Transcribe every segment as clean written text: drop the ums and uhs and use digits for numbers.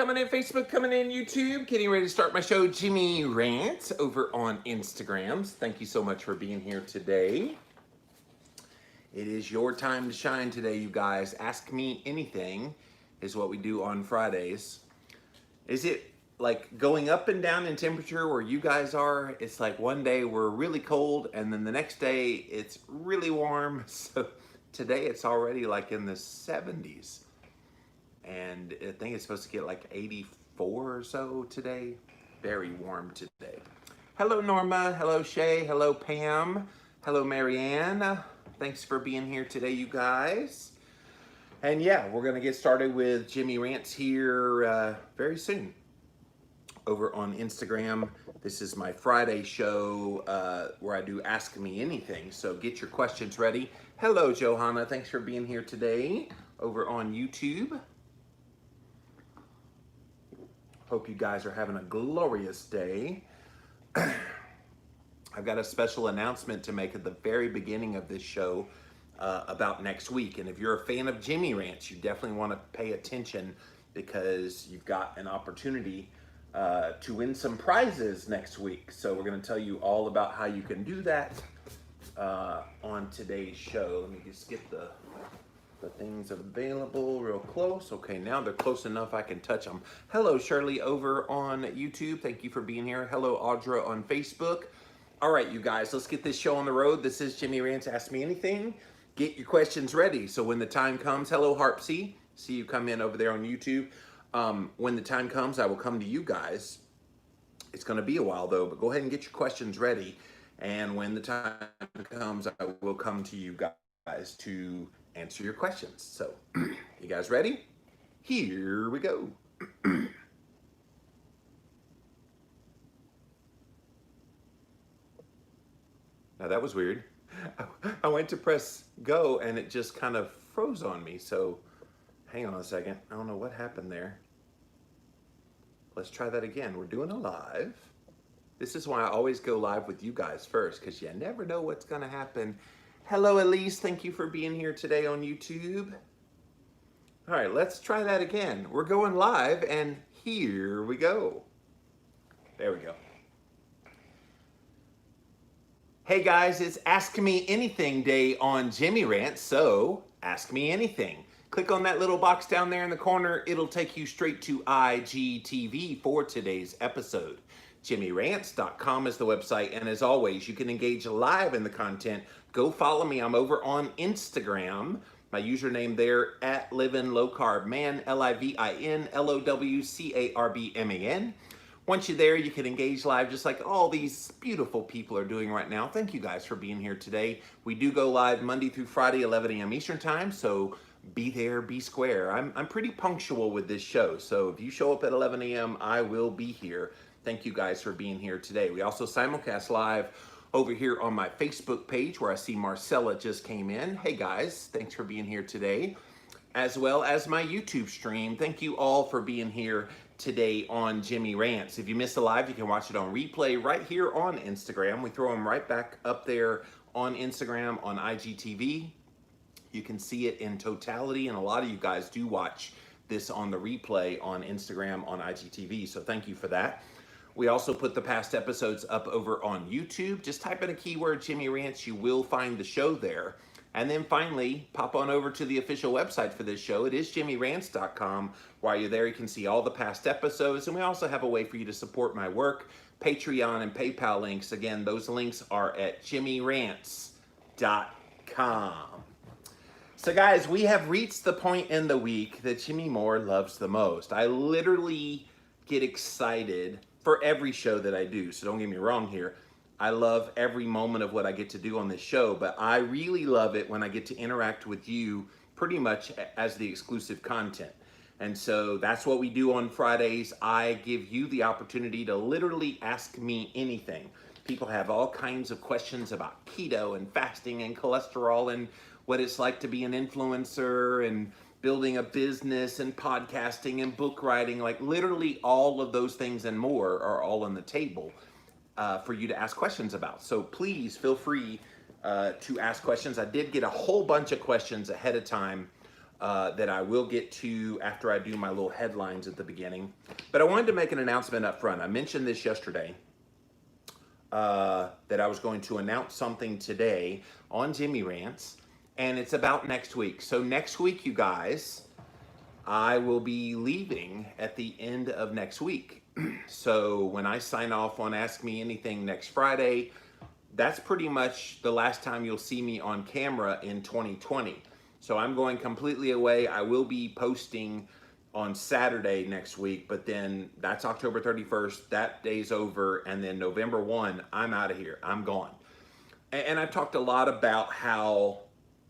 Coming in Facebook, coming in YouTube, getting ready to start my show, Jimmy Rants, over on Instagrams. Thank you so much for being here today. It is your time to shine today, you guys. Ask me anything is what we do on Fridays. Is it like going up and down in temperature where you guys are? It's like one day we're really cold and then the next day it's really warm. So today it's already like in the 70s. And I think it's supposed to get like 84 or so today. Very warm today. Hello, Norma. Hello, Shay. Hello, Pam. Hello, Marianne. Thanks for being here today, you guys. And yeah, we're going to get started with Jimmy Rants here very soon over on Instagram. This is my Friday show where I do Ask Me Anything. So get your questions ready. Hello, Johanna. Thanks for being here today over on YouTube. Hope you guys are having a glorious day. I've got a special announcement to make at the very beginning of this show about next week. And if you're a fan of Jimmy Rants, you definitely want to pay attention because you've got an opportunity to win some prizes next week. So we're going to tell you all about how you can do that on today's show. Let me just get the things available real close. Okay, now they're close enough I can touch them. Hello, Shirley over on YouTube. Thank you for being here. Hello, Audra on Facebook. All right, you guys, let's get this show on the road. This is Jimmy Rants Ask Me Anything. Get your questions ready. So when the time comes, hello, Harpsy. See you come in over there on YouTube. When the time comes, I will come to you guys. It's going to be a while, though, but go ahead and get your questions ready. And when the time comes, I will come to you guys to answer your questions. So, you guys ready? Here we go. Now that was weird. I went to press go and it just kind of froze on me. So, hang on a second. I don't know what happened there. Let's try that again. We're doing a live. This is why I always go live with you guys first, because you never know what's going to happen. Hello, Elise. Thank you for being here today on YouTube. All right, let's try that again. We're going live, and here we go. There we go. Hey, guys, it's Ask Me Anything Day on Jimmy Rants, so ask me anything. Click on that little box down there in the corner. It'll take you straight to IGTV for today's episode. JimmyRants.com is the website, and as always, you can engage live in the content. Go follow me. I'm over on Instagram. My username there at Livin' Low Carb Man, LIVINLOWCARBMAN. Once you're there, you can engage live just like all these beautiful people are doing right now. Thank you guys for being here today. We do go live Monday through Friday, 11 a.m. Eastern Time, so be there, be square. I'm pretty punctual with this show, so if you show up at 11 a.m., I will be here. Thank you guys for being here today. We also simulcast live over here on my Facebook page where I see Marcella just came in. Hey guys, thanks for being here today. As well as my YouTube stream. Thank you all for being here today on Jimmy Rants. If you missed the live, you can watch it on replay right here on Instagram. We throw them right back up there on Instagram, on IGTV. You can see it in totality, and a lot of you guys do watch this on the replay on Instagram, on IGTV, so thank you for that. We also put the past episodes up over on YouTube. Just type in a keyword, Jimmy Rants, you will find the show there. And then finally, pop on over to the official website for this show. It is JimmyRants.com. While you're there, you can see all the past episodes. And we also have a way for you to support my work. Patreon and PayPal links. Again, those links are at JimmyRants.com. So guys, we have reached the point in the week that Jimmy Moore loves the most. I literally get excited for every show that I do, so don't get me wrong here. I love every moment of what I get to do on this show, but I really love it when I get to interact with you pretty much as the exclusive content. And so that's what we do on Fridays. I give you the opportunity to literally ask me anything. People have all kinds of questions about keto and fasting and cholesterol and what it's like to be an influencer and building a business and podcasting and book writing. Like literally all of those things and more are all on the table for you to ask questions about. So please feel free to ask questions. I did get a whole bunch of questions ahead of time that I will get to after I do my little headlines at the beginning. But I wanted to make an announcement up front. I mentioned this yesterday, that I was going to announce something today on Jimmy Rants, and it's about next week. So next week, you guys, I will be leaving at the end of next week. So when I sign off on Ask Me Anything next Friday, that's pretty much the last time you'll see me on camera in 2020. So I'm going completely away. I will be posting on Saturday next week, but then that's October 31st. That day's over. And then November 1, I'm out of here. I'm gone. And I've talked a lot about how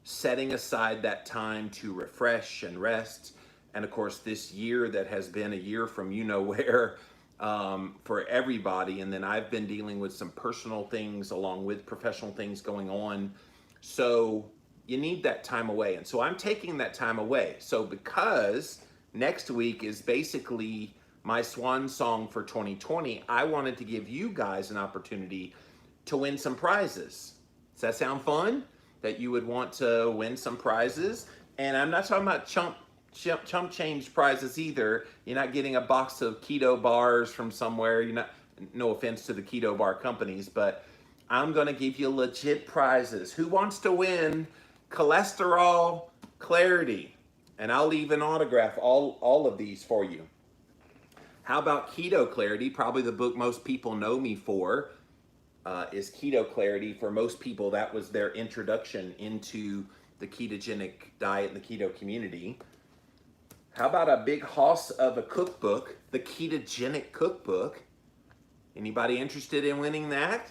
setting aside that time to refresh and rest. And of course, this year that has been a year from you know where, for everybody. And then I've been dealing with some personal things along with professional things going on. So you need that time away. And so I'm taking that time away. So because next week is basically my swan song for 2020, I wanted to give you guys an opportunity to win some prizes. Does that sound fun? That you would want to win some prizes? And I'm not talking about chump change prizes either. You're not getting a box of keto bars from somewhere. You're not, no offense to the keto bar companies, but I'm gonna give you legit prizes. Who wants to win cholesterol clarity? And I'll leave an autograph, all of these for you. How about keto clarity? Probably the book most people know me for is Keto Clarity. For most people, that was their introduction into the ketogenic diet and the keto community. How about a big hoss of a cookbook, the Ketogenic Cookbook? Anybody interested in winning that?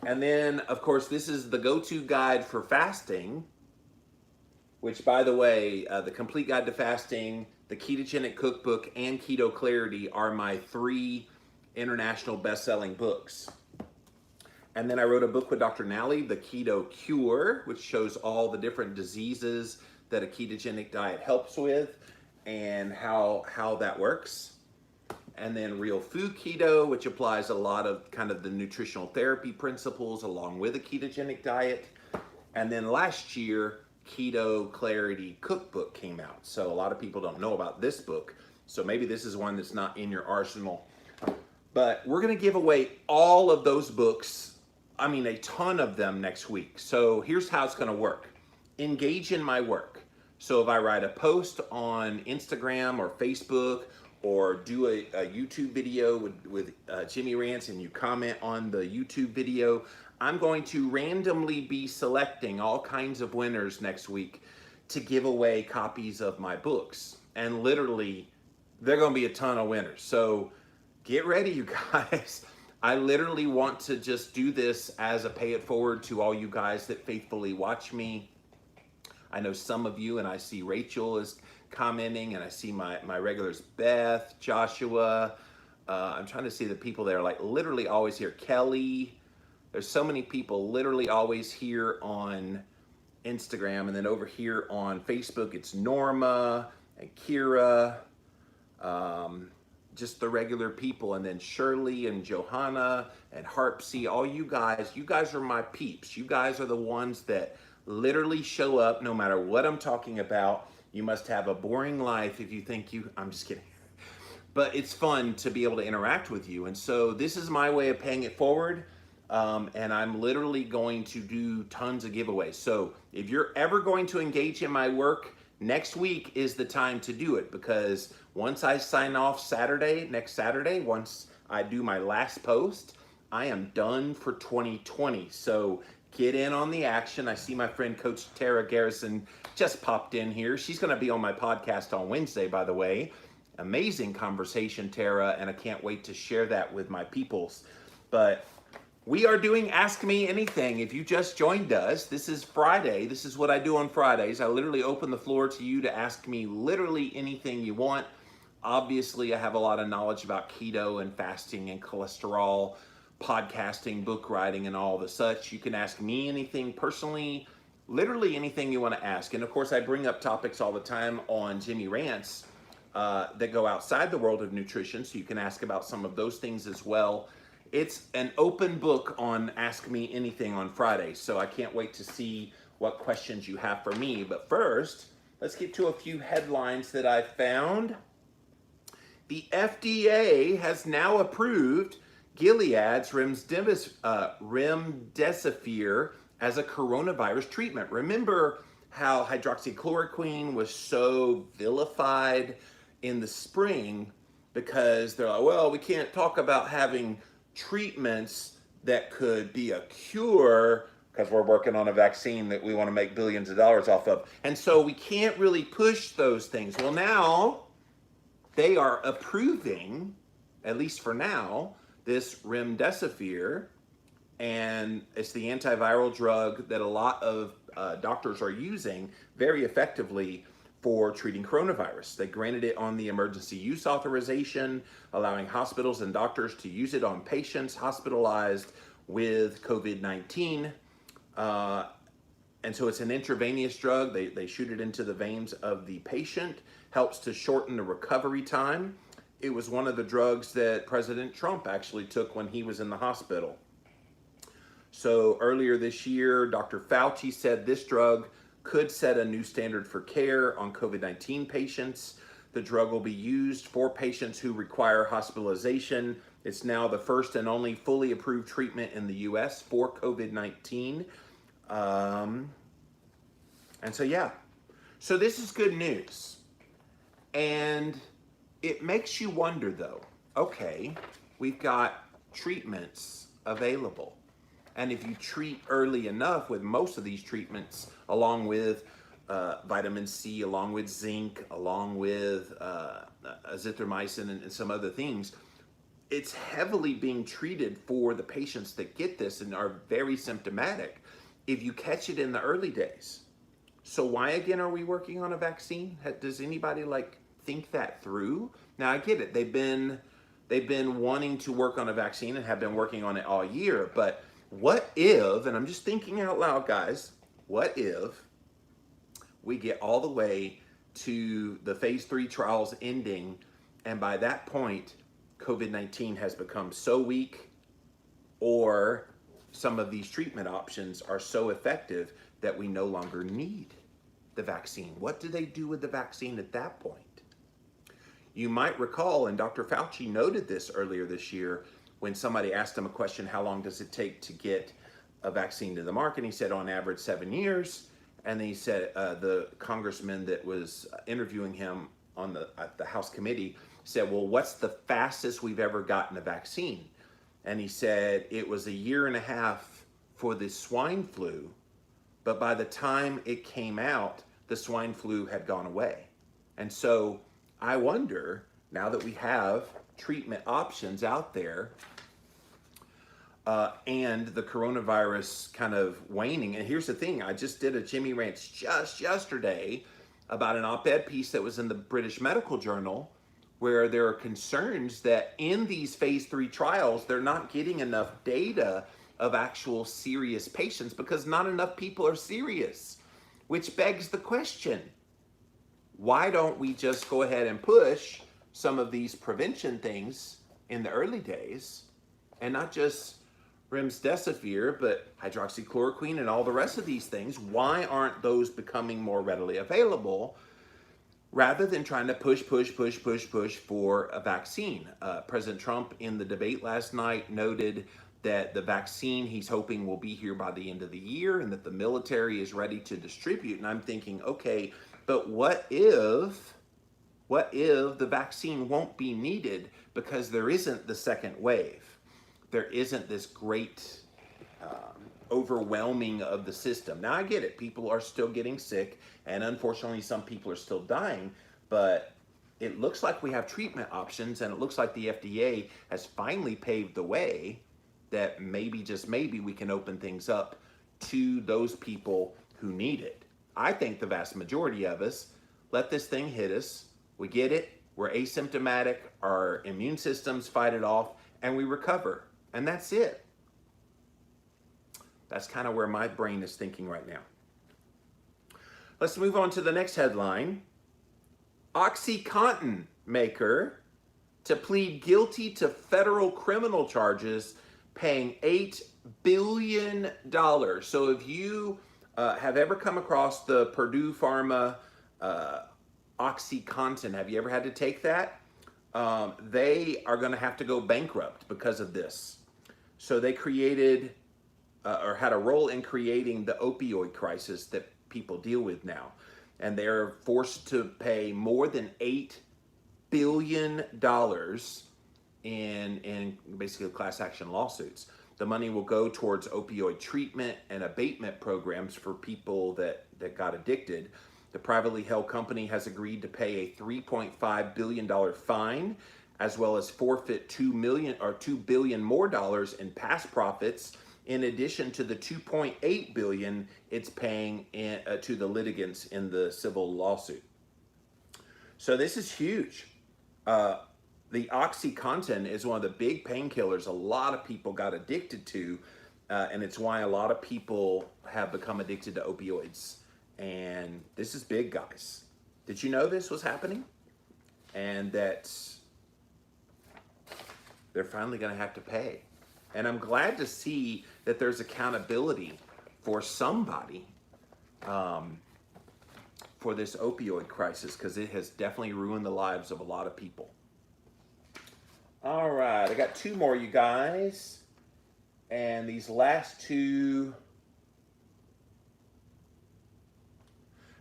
And then, of course, this is the go-to guide for fasting, which, by the way, the Complete Guide to Fasting, the Ketogenic Cookbook, and Keto Clarity are my 3 international best-selling books. And then I wrote a book with Dr. Nally, The Keto Cure, which shows all the different diseases that a ketogenic diet helps with and how that works. And then Real Food Keto, which applies a lot of kind of the nutritional therapy principles along with a ketogenic diet. And then last year, Keto Clarity Cookbook came out. So a lot of people don't know about this book. So maybe this is one that's not in your arsenal. But we're gonna give away all of those books, I mean a ton of them next week. So here's how it's gonna work. Engage in my work. So if I write a post on Instagram or Facebook, or do a YouTube video with Jimmy Rants and you comment on the YouTube video, I'm going to randomly be selecting all kinds of winners next week to give away copies of my books. And literally, there are gonna be a ton of winners. So get ready, you guys. I literally want to just do this as a pay it forward to all you guys that faithfully watch me. I know some of you, and I see Rachel is commenting, and I see my regulars, Beth, Joshua. I'm trying to see the people that are like literally always here. Kelly. There's so many people literally always here on Instagram, and then over here on Facebook, it's Norma and Kira, just the regular people, and then Shirley and Johanna and Harpsy. All you guys are my peeps. You guys are the ones that literally show up no matter what I'm talking about. You must have a boring life if you think I'm just kidding. But it's fun to be able to interact with you. And so this is my way of paying it forward. And I'm literally going to do tons of giveaways. So if you're ever going to engage in my work, next week is the time to do it, because once I sign off next Saturday, once I do my last post, I am done for 2020. So get in on the action. I see my friend Coach Tara Garrison just popped in here. She's gonna be on my podcast on Wednesday, by the way. Amazing conversation, Tara, and I can't wait to share that with my peoples. But we are doing Ask Me Anything. If you just joined us, this is Friday. This is what I do on Fridays. I literally open the floor to you to ask me literally anything you want. Obviously, I have a lot of knowledge about keto and fasting and cholesterol, podcasting, book writing, and all the such. You can ask me anything personally, literally anything you want to ask. And of course, I bring up topics all the time on Jimmy Rants that go outside the world of nutrition, so you can ask about some of those things as well. It's an open book on Ask Me Anything on Friday, so I can't wait to see what questions you have for me. But first, let's get to a few headlines that I found. The FDA has now approved Gilead's remdesivir as a coronavirus treatment. Remember how hydroxychloroquine was so vilified in the spring because they're like, well, we can't talk about having treatments that could be a cure because we're working on a vaccine that we want to make billions of dollars off of. And so we can't really push those things. Well, now they are approving, at least for now, this remdesivir, and it's the antiviral drug that a lot of doctors are using very effectively for treating coronavirus. They granted it on the emergency use authorization, allowing hospitals and doctors to use it on patients hospitalized with COVID-19. And so it's an intravenous drug. They shoot it into the veins of the patient, helps to shorten the recovery time. It was one of the drugs that President Trump actually took when he was in the hospital. So earlier this year, Dr. Fauci said this drug could set a new standard for care on COVID-19 patients. The drug will be used for patients who require hospitalization. It's now the first and only fully approved treatment in the US for COVID-19. And so, yeah. So this is good news. And it makes you wonder, though, okay, we've got treatments available. And if you treat early enough with most of these treatments, along with vitamin C, along with zinc, along with azithromycin and some other things, it's heavily being treated for the patients that get this and are very symptomatic if you catch it in the early days. So why again are we working on a vaccine? Does anybody think that through? Now I get it. They've been wanting to work on a vaccine and have been working on it all year, but what if, and I'm just thinking out loud, guys, what if we get all the way to the phase 3 trials ending, and by that point, COVID-19 has become so weak, or some of these treatment options are so effective that we no longer need the vaccine? What do they do with the vaccine at that point? You might recall, and Dr. Fauci noted this earlier this year, when somebody asked him a question, how long does it take to get a vaccine to the market? And he said, on average, 7 years. And then he said, the congressman that was interviewing him at the House committee said, well, what's the fastest we've ever gotten a vaccine? And he said, it was 1.5 years for the swine flu, but by the time it came out, the swine flu had gone away. And so I wonder, now that we have treatment options out there, and the coronavirus kind of waning. And here's the thing, I just did a Jimmy Rants just yesterday about an op-ed piece that was in the British Medical Journal, where there are concerns that in these phase 3 trials, they're not getting enough data of actual serious patients because not enough people are serious, which begs the question, why don't we just go ahead and push some of these prevention things in the early days, and not just remdesivir, but hydroxychloroquine and all the rest of these things? Why aren't those becoming more readily available rather than trying to push for a vaccine? President Trump in the debate last night noted that the vaccine he's hoping will be here by the end of the year and that the military is ready to distribute. And I'm thinking, okay, but what if the vaccine won't be needed because there isn't the second wave? There isn't this great overwhelming of the system. Now I get it, people are still getting sick, and unfortunately some people are still dying, but it looks like we have treatment options, and it looks like the FDA has finally paved the way that maybe, just maybe, we can open things up to those people who need it. I think the vast majority of us let this thing hit us, we get it, we're asymptomatic, our immune systems fight it off, and we recover. And that's it. That's kind of where my brain is thinking right now. Let's move on to the next headline. OxyContin maker to plead guilty to federal criminal charges, paying $8 billion. So if you have ever come across the Purdue Pharma OxyContin? Have you ever had to take that? They are going to have to go bankrupt because of this. So they created or had a role in creating the opioid crisis that people deal with now. And they're forced to pay more than $8 billion in basically class action lawsuits. The money will go towards opioid treatment and abatement programs for people that got addicted. The privately held company has agreed to pay a $3.5 billion fine, as well as forfeit $2 billion more dollars in past profits, in addition to the $2.8 billion it's paying to the litigants in the civil lawsuit. So this is huge. The OxyContin is one of the big painkillers a lot of people got addicted to, and it's why a lot of people have become addicted to opioids. And this is big, guys. Did you know this was happening? And that they're finally going to have to pay. And I'm glad to see that there's accountability for somebody for this opioid crisis, because it has definitely ruined the lives of a lot of people. All right, I got two more, you guys. And these last two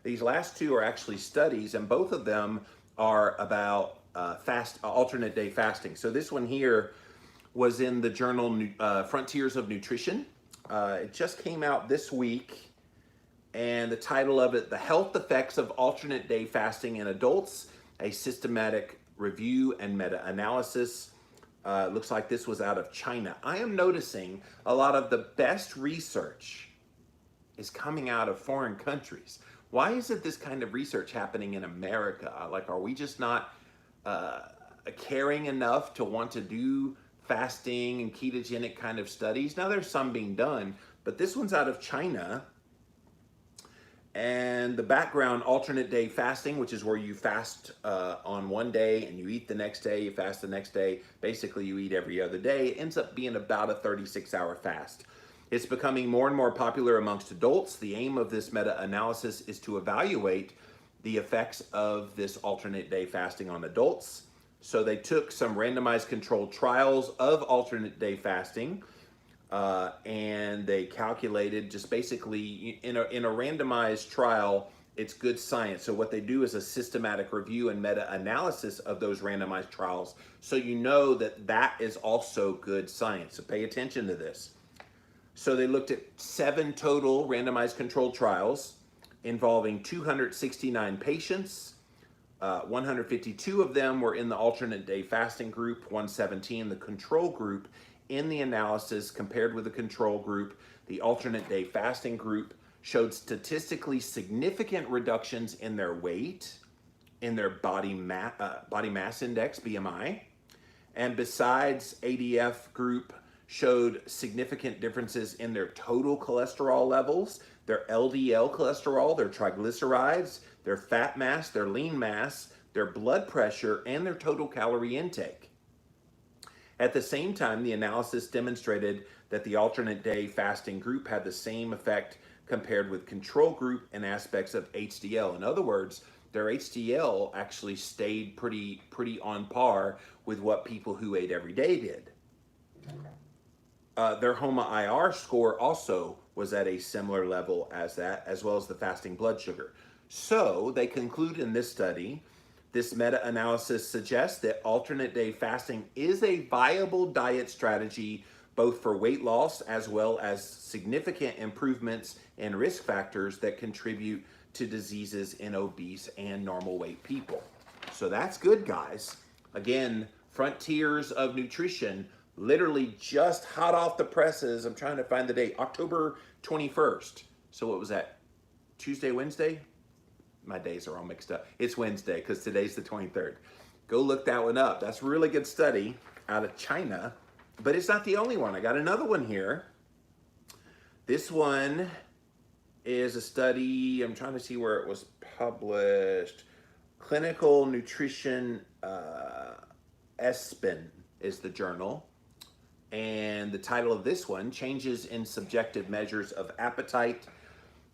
are actually studies, and both of them are about alternate day fasting. So this one here was in the journal Frontiers of Nutrition. It just came out this week, and the title of it, The Health Effects of Alternate Day Fasting in Adults, a Systematic Review and Meta-Analysis. Looks like this was out of China. I am noticing a lot of the best research is coming out of foreign countries. Why isn't this kind of research happening in America? Like, are we just not caring enough to want to do fasting and ketogenic kind of studies? Now, there's some being done, but this one's out of China. And the background, alternate day fasting, which is where you fast on one day and you eat the next day, you fast the next day. Basically, you eat every other day. It ends up being about a 36-hour fast. It's becoming more and more popular amongst adults. The aim of this meta-analysis is to evaluate the effects of this alternate day fasting on adults. So they took some randomized controlled trials of alternate day fasting, and they calculated just basically in a randomized trial, it's good science. So what they do is a systematic review and meta-analysis of those randomized trials, so you know that that is also good science. So pay attention to this. So they looked at 7 total randomized controlled trials involving 269 patients. 152 of them were in the alternate day fasting group, 117 the control group. In the analysis, compared with the control group, the alternate day fasting group showed statistically significant reductions in their weight, in their body mass index, BMI, and besides, ADF group showed significant differences in their total cholesterol levels, their LDL cholesterol, their triglycerides, their fat mass, their lean mass, their blood pressure, and their total calorie intake. At the same time, the analysis demonstrated that the alternate day fasting group had the same effect compared with control group in aspects of HDL. In other words, their HDL actually stayed pretty on par with what people who ate every day did. Their HOMA-IR score also was at a similar level as that, as well as the fasting blood sugar. So they conclude in this study, this meta-analysis suggests that alternate day fasting is a viable diet strategy both for weight loss as well as significant improvements in risk factors that contribute to diseases in obese and normal weight people. So that's good, guys. Again, Frontiers of Nutrition, literally just hot off the presses. I'm trying to find the date, October 21st. So what was that, Tuesday, Wednesday? My days are all mixed up. It's Wednesday because today's the 23rd. Go look that one up. That's a really good study out of China, but it's not the only one. I got another one here. This one is a study, I'm trying to see where it was published. Clinical Nutrition ESPN is the journal. And the title of this one, Changes in Subjective Measures of Appetite,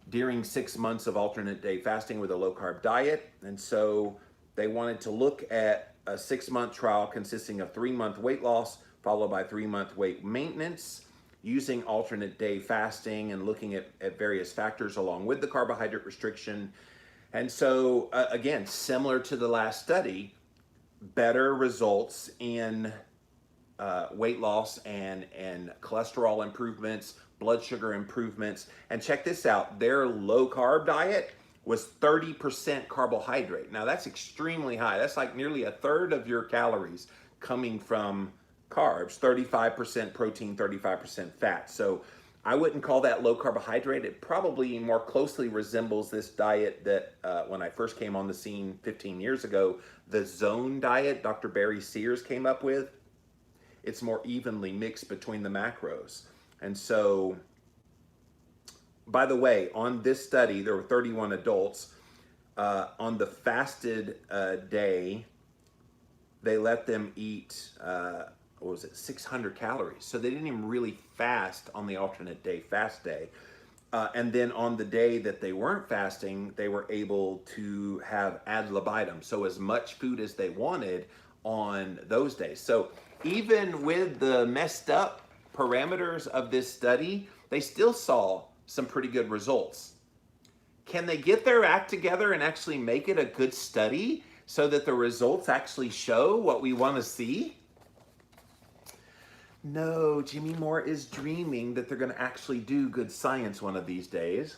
during 6 months of alternate day fasting with a low carb diet. And so they wanted to look at a 6-month trial consisting of 3-month weight loss followed by 3-month weight maintenance using alternate day fasting and looking at various factors along with the carbohydrate restriction. And so again, similar to the last study, better results in weight loss and cholesterol improvements, blood sugar improvements. And check this out, their low carb diet was 30% carbohydrate. Now that's extremely high. That's like nearly a third of your calories coming from carbs, 35% protein, 35% fat. So I wouldn't call that low carbohydrate. It probably more closely resembles this diet that when I first came on the scene 15 years ago, the zone diet Dr. Barry Sears came up with. It's more evenly mixed between the macros. And so, by the way, on this study, there were 31 adults. On the fasted day, they let them eat, 600 calories. So they didn't even really fast on the alternate day fast day. And then on the day that they weren't fasting, they were able to have ad libitum, so as much food as they wanted on those days. So even with the messed up parameters of this study, they still saw some pretty good results. Can they get their act together and actually make it a good study so that the results actually show what we want to see? No, Jimmy Moore is dreaming that they're going to actually do good science one of these days.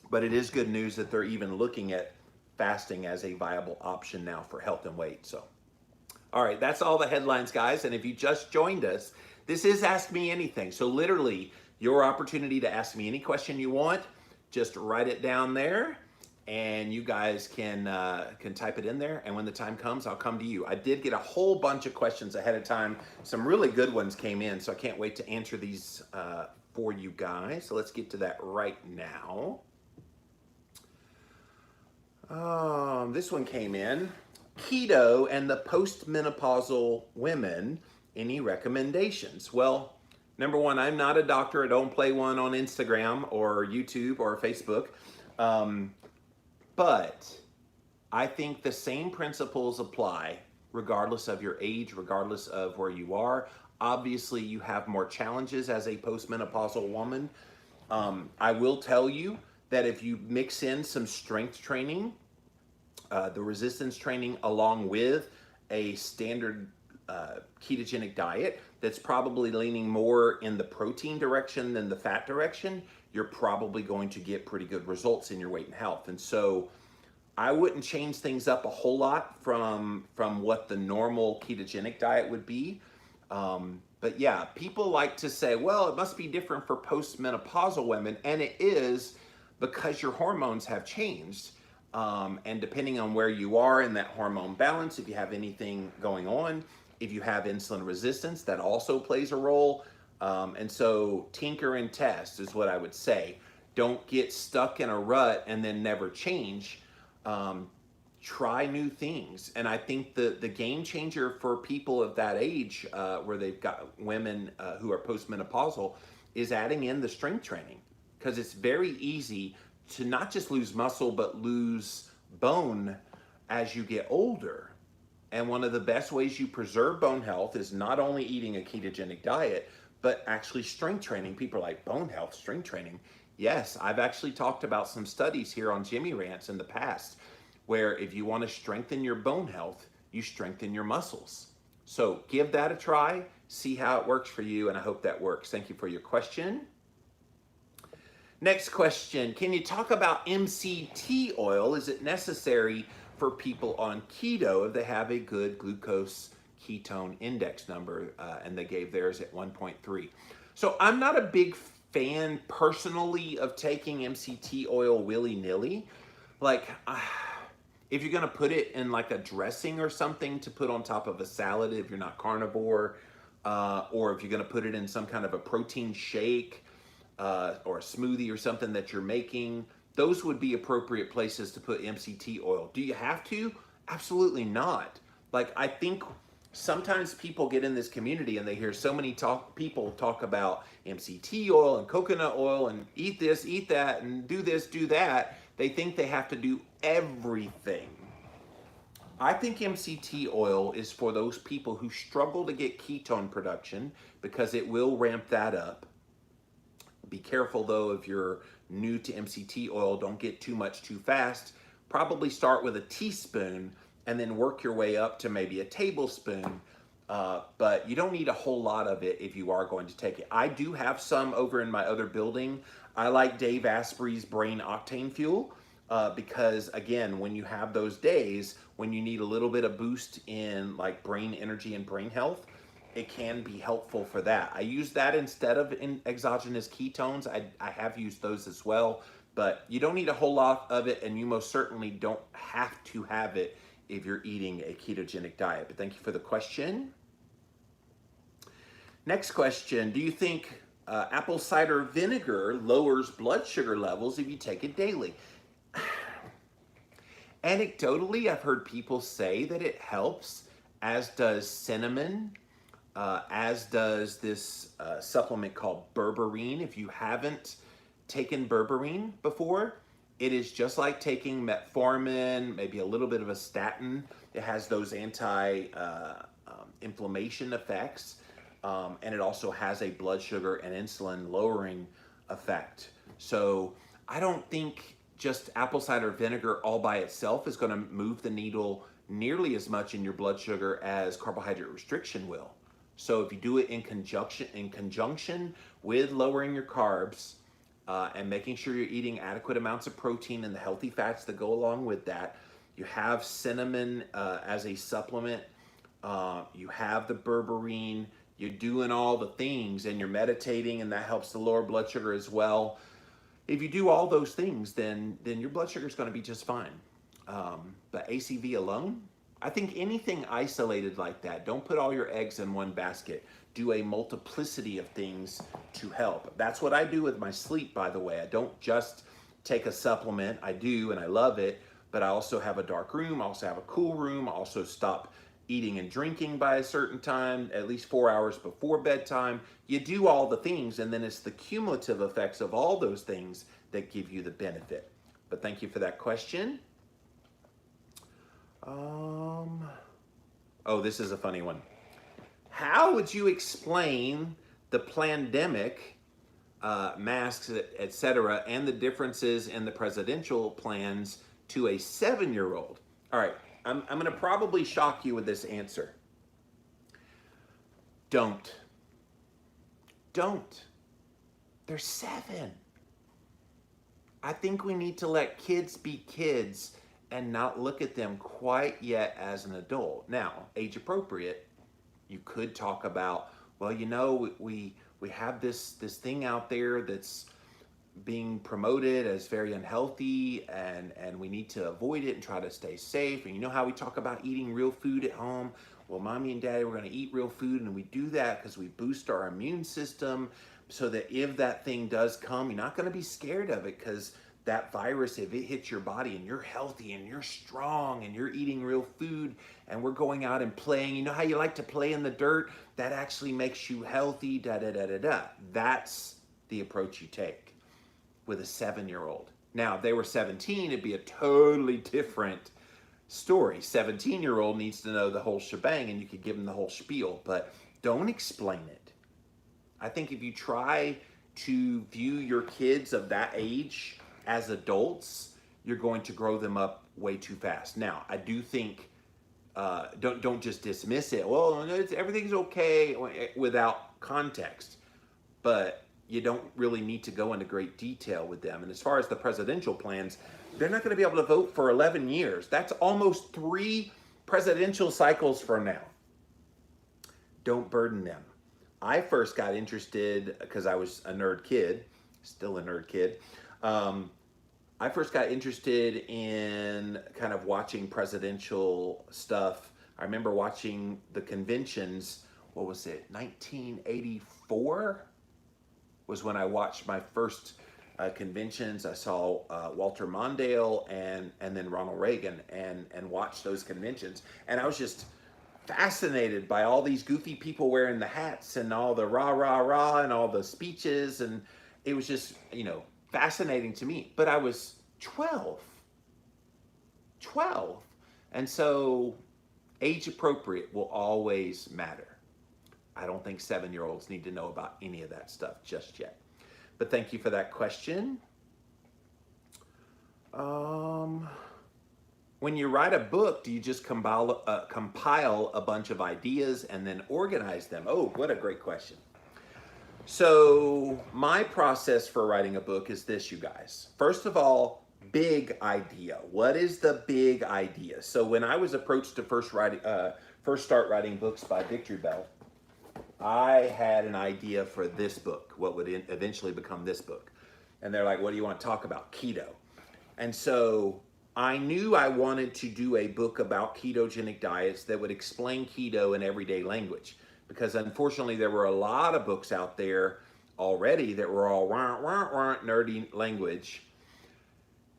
But it is good news that they're even looking at fasting as a viable option now for health and weight. So, all right, that's all the headlines, guys. And if you just joined us, this is Ask Me Anything. So literally, your opportunity to ask me any question you want. Just write it down there, and you guys can type it in there. And when the time comes, I'll come to you. I did get a whole bunch of questions ahead of time. Some really good ones came in, so I can't wait to answer these for you guys. So let's get to that right now. This one came in. Keto and the postmenopausal women, any recommendations? Well, number one, I'm not a doctor. I don't play one on Instagram or YouTube or Facebook. But I think the same principles apply regardless of your age, regardless of where you are. Obviously, you have more challenges as a postmenopausal woman. I will tell you that if you mix in some strength training, the resistance training, along with a standard ketogenic diet that's probably leaning more in the protein direction than the fat direction, you're probably going to get pretty good results in your weight and health. And so I wouldn't change things up a whole lot from what the normal ketogenic diet would be. But yeah, people like to say, well, it must be different for postmenopausal women. And it is, because your hormones have changed. And depending on where you are in that hormone balance, if you have anything going on, if you have insulin resistance, that also plays a role. And so tinker and test is what I would say. Don't get stuck in a rut and then never change. Try new things. And I think the game changer for people of that age, where they've got women who are postmenopausal, is adding in the strength training. Because it's very easy to not just lose muscle, but lose bone as you get older. And one of the best ways you preserve bone health is not only eating a ketogenic diet, but actually strength training. People are like, bone health, strength training. Yes, I've actually talked about some studies here on Jimmy Rants in the past, where if you want to strengthen your bone health, you strengthen your muscles. So give that a try, see how it works for you, and I hope that works. Thank you for your question. Next question, can you talk about MCT oil? Is it necessary for people on keto if they have a good glucose ketone index number? And they gave theirs at 1.3. So I'm not a big fan personally of taking MCT oil willy-nilly. Like, if you're gonna put it in like a dressing or something to put on top of a salad if you're not carnivore, or if you're gonna put it in some kind of a protein shake, or a smoothie or something that you're making, those would be appropriate places to put MCT oil. Do you have to? Absolutely not. Like, I think sometimes people get in this community and they hear so many people talk about MCT oil and coconut oil and eat this, eat that, and do this, do that. They think they have to do everything. I think MCT oil is for those people who struggle to get ketone production because it will ramp that up. Be careful though, if you're new to MCT oil, don't get too much too fast. Probably start with a teaspoon and then work your way up to maybe a tablespoon. But you don't need a whole lot of it if you are going to take it. I do have some over in my other building. I like Dave Asprey's Brain Octane Fuel because again, when you have those days when you need a little bit of boost in like brain energy and brain health, it can be helpful for that. I use that instead of exogenous ketones. I have used those as well, but you don't need a whole lot of it, and you most certainly don't have to have it if you're eating a ketogenic diet. But thank you for the question. Next question, do you think apple cider vinegar lowers blood sugar levels if you take it daily? Anecdotally, I've heard people say that it helps, as does cinnamon, as does this supplement called berberine. If you haven't taken berberine before, it is just like taking metformin, maybe a little bit of a statin. It has those anti-inflammation effects, and it also has a blood sugar and insulin lowering effect. So I don't think just apple cider vinegar all by itself is going to move the needle nearly as much in your blood sugar as carbohydrate restriction will. So if you do it in conjunction with lowering your carbs and making sure you're eating adequate amounts of protein and the healthy fats that go along with that, you have cinnamon as a supplement, you have the berberine, you're doing all the things and you're meditating, and that helps to lower blood sugar as well. If you do all those things, then your blood sugar is going to be just fine. But ACV alone, I think anything isolated like that, don't put all your eggs in one basket. Do a multiplicity of things to help. That's what I do with my sleep, by the way. I don't just take a supplement. I do, and I love it, but I also have a dark room. I also have a cool room. I also stop eating and drinking by a certain time, at least 4 hours before bedtime. You do all the things, and then it's the cumulative effects of all those things that give you the benefit. But thank you for that question. Oh, this is a funny one. How would you explain the pandemic, masks, etc., and the differences in the presidential plans to a 7-year-old? All right, I'm going to probably shock you with this answer. Don't. They're 7. I think we need to let kids be kids and not look at them quite yet as an adult. Now, age appropriate, you could talk about, well, you know, we have this thing out there that's being promoted as very unhealthy, and we need to avoid it and try to stay safe. And you know how we talk about eating real food at home? Well, mommy and daddy, we're going to eat real food, and we do that because we boost our immune system so that if that thing does come, you're not going to be scared of it, because that virus, if it hits your body and you're healthy and you're strong and you're eating real food and we're going out and playing, you know how you like to play in the dirt? That actually makes you healthy, da-da-da-da-da. That's the approach you take with a 7-year-old. Now, if they were 17, it'd be a totally different story. 17-year-old needs to know the whole shebang, and you could give them the whole spiel, but don't explain it. I think if you try to view your kids of that age as adults, you're going to grow them up way too fast. Now, I do think, don't just dismiss it. Well, everything's okay without context, but you don't really need to go into great detail with them. And as far as the presidential plans, they're not going to be able to vote for 11 years. That's almost 3 presidential cycles from now. Don't burden them. I first got interested because I was a nerd kid, still a nerd kid. I first got interested in kind of watching presidential stuff. I remember watching the conventions, what was it, 1984 was when I watched my first conventions. I saw Walter Mondale and then Ronald Reagan and watched those conventions. And I was just fascinated by all these goofy people wearing the hats and all the rah, rah, rah and all the speeches. And it was just, fascinating to me. But I was 12. 12. And so age appropriate will always matter. I don't think 7-year-olds need to know about any of that stuff just yet. But thank you for that question. When you write a book, do you just compile a bunch of ideas and then organize them? Oh, what a great question. So my process for writing a book is this, you guys. First of all, big idea. What is the big idea? So when I was approached to first start writing books by Victory Bell, I had an idea for this book, what would eventually become this book. And they're like, what do you want to talk about? Keto. And so I knew I wanted to do a book about ketogenic diets that would explain keto in everyday language. Because unfortunately, there were a lot of books out there already that were all nerdy language,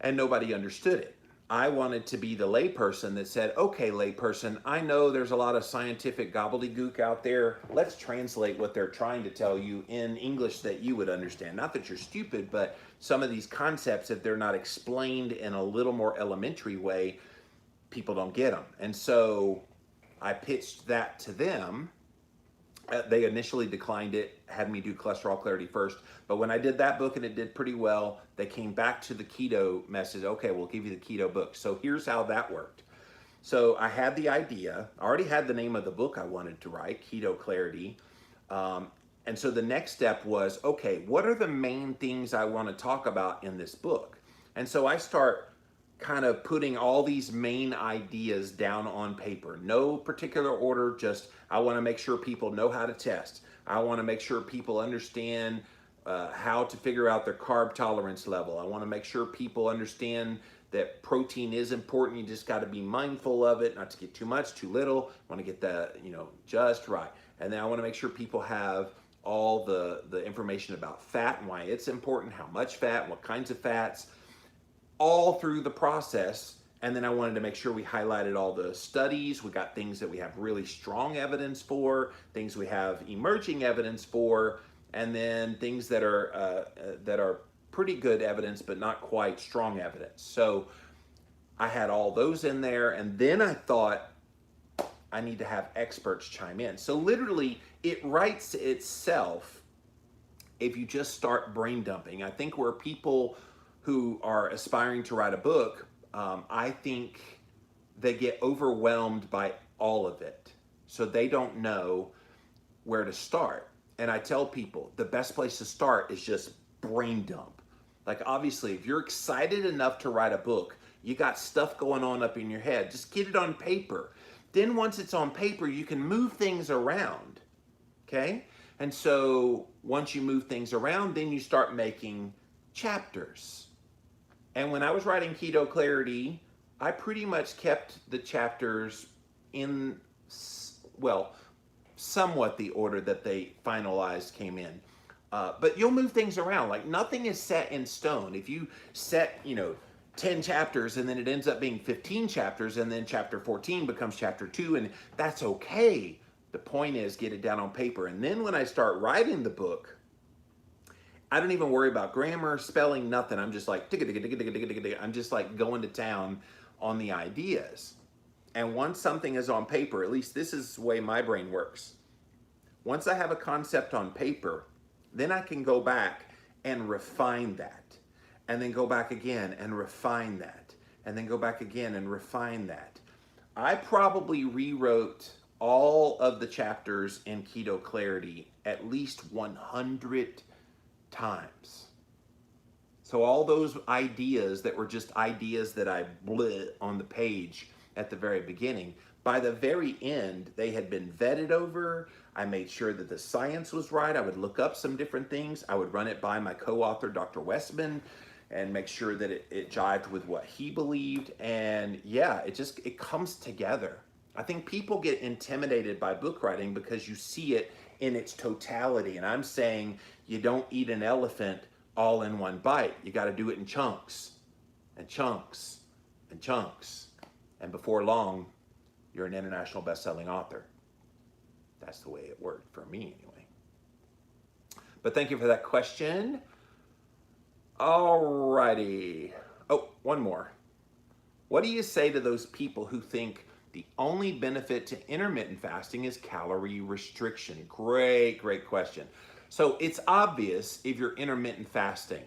and nobody understood it. I wanted to be the layperson that said, okay, layperson, I know there's a lot of scientific gobbledygook out there. Let's translate what they're trying to tell you in English that you would understand. Not that you're stupid, but some of these concepts, if they're not explained in a little more elementary way, people don't get them. And so I pitched that to them. They initially declined it, had me do Cholesterol Clarity first. But when I did that book and it did pretty well, they came back to the keto message. Okay, we'll give you the keto book. So here's how that worked. So I had the idea, I already had the name of the book I wanted to write, Keto Clarity. And so the next step was, okay, what are the main things I want to talk about in this book? And so I start kind of putting all these main ideas down on paper. No particular order, just I want to make sure people know how to test. I want to make sure people understand how to figure out their carb tolerance level. I want to make sure people understand that protein is important. You just got to be mindful of it, not to get too much, too little. I want to get that, just right. And then I want to make sure people have all the information about fat and why it's important, how much fat, what kinds of fats, all through the process. And then I wanted to make sure we highlighted all the studies. We got things that we have really strong evidence for, things we have emerging evidence for, and then things that are pretty good evidence, but not quite strong evidence. So I had all those in there, and then I thought I need to have experts chime in. So literally, it writes itself if you just start brain dumping. I think where people who are aspiring to write a book, I think they get overwhelmed by all of it. So they don't know where to start. And I tell people the best place to start is just brain dump. Like obviously, if you're excited enough to write a book, you got stuff going on up in your head, just get it on paper. Then once it's on paper, you can move things around, okay? And so once you move things around, then you start making chapters. And when I was writing Keto Clarity, I pretty much kept the chapters in, well, somewhat the order that they finalized came in. But you'll move things around. Like nothing is set in stone. If you set, 10 chapters and then it ends up being 15 chapters and then chapter 14 becomes chapter 2, and that's okay. The point is get it down on paper. And then when I start writing the book, I don't even worry about grammar, spelling, nothing. I'm just like, I'm just like going to town on the ideas. And once something is on paper, at least this is the way my brain works. Once I have a concept on paper, then I can go back and refine that. And then go back again and refine that. And then go back again and refine that. I probably rewrote all of the chapters in Keto Clarity at least 100 times. So all those ideas that were just ideas that I bleh on the page at the very beginning, by the very end, they had been vetted over. I made sure that the science was right. I would look up some different things. I would run it by my co-author, Dr. Westman, and make sure that it jived with what he believed. And yeah, it comes together. I think people get intimidated by book writing because you see it in its totality. And I'm saying you don't eat an elephant all in one bite. You got to do it in chunks and chunks and chunks. And before long, you're an international best-selling author. That's the way it worked for me anyway. But thank you for that question. Alrighty. Oh, one more. What do you say to those people who think the only benefit to intermittent fasting is calorie restriction? Great question. So it's obvious if you're intermittent fasting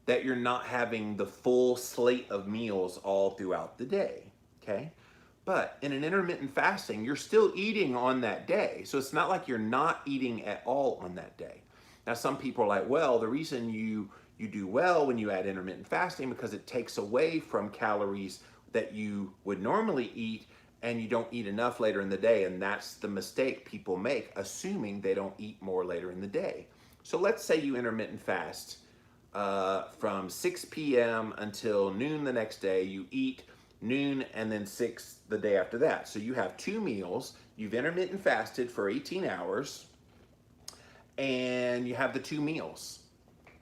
that you're not having the full slate of meals all throughout the day, okay? But in an intermittent fasting, you're still eating on that day. So it's not like you're not eating at all on that day. Now, some people are like, well, the reason you do well when you add intermittent fasting because it takes away from calories that you would normally eat and you don't eat enough later in the day. And that's the mistake people make, assuming they don't eat more later in the day. So let's say you intermittent fast from 6 p.m. until noon the next day. You eat noon and then 6 the day after that. So you have 2 meals. You've intermittent fasted for 18 hours and you have the 2 meals.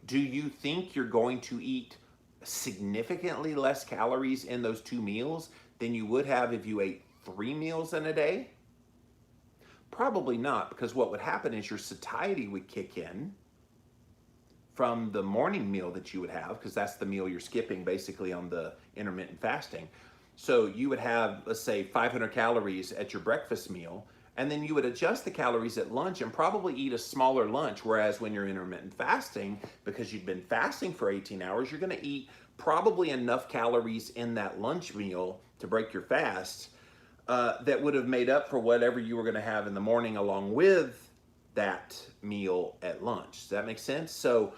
Do you think you're going to eat significantly less calories in those 2 meals than you would have if you ate 3 meals in a day? Probably not, because what would happen is your satiety would kick in from the morning meal that you would have, because that's the meal you're skipping basically on the intermittent fasting. So you would have, let's say, 500 calories at your breakfast meal, and then you would adjust the calories at lunch and probably eat a smaller lunch. Whereas when you're intermittent fasting, because you've been fasting for 18 hours, you're gonna eat probably enough calories in that lunch meal to break your fast that would have made up for whatever you were gonna have in the morning along with that meal at lunch. Does that make sense? So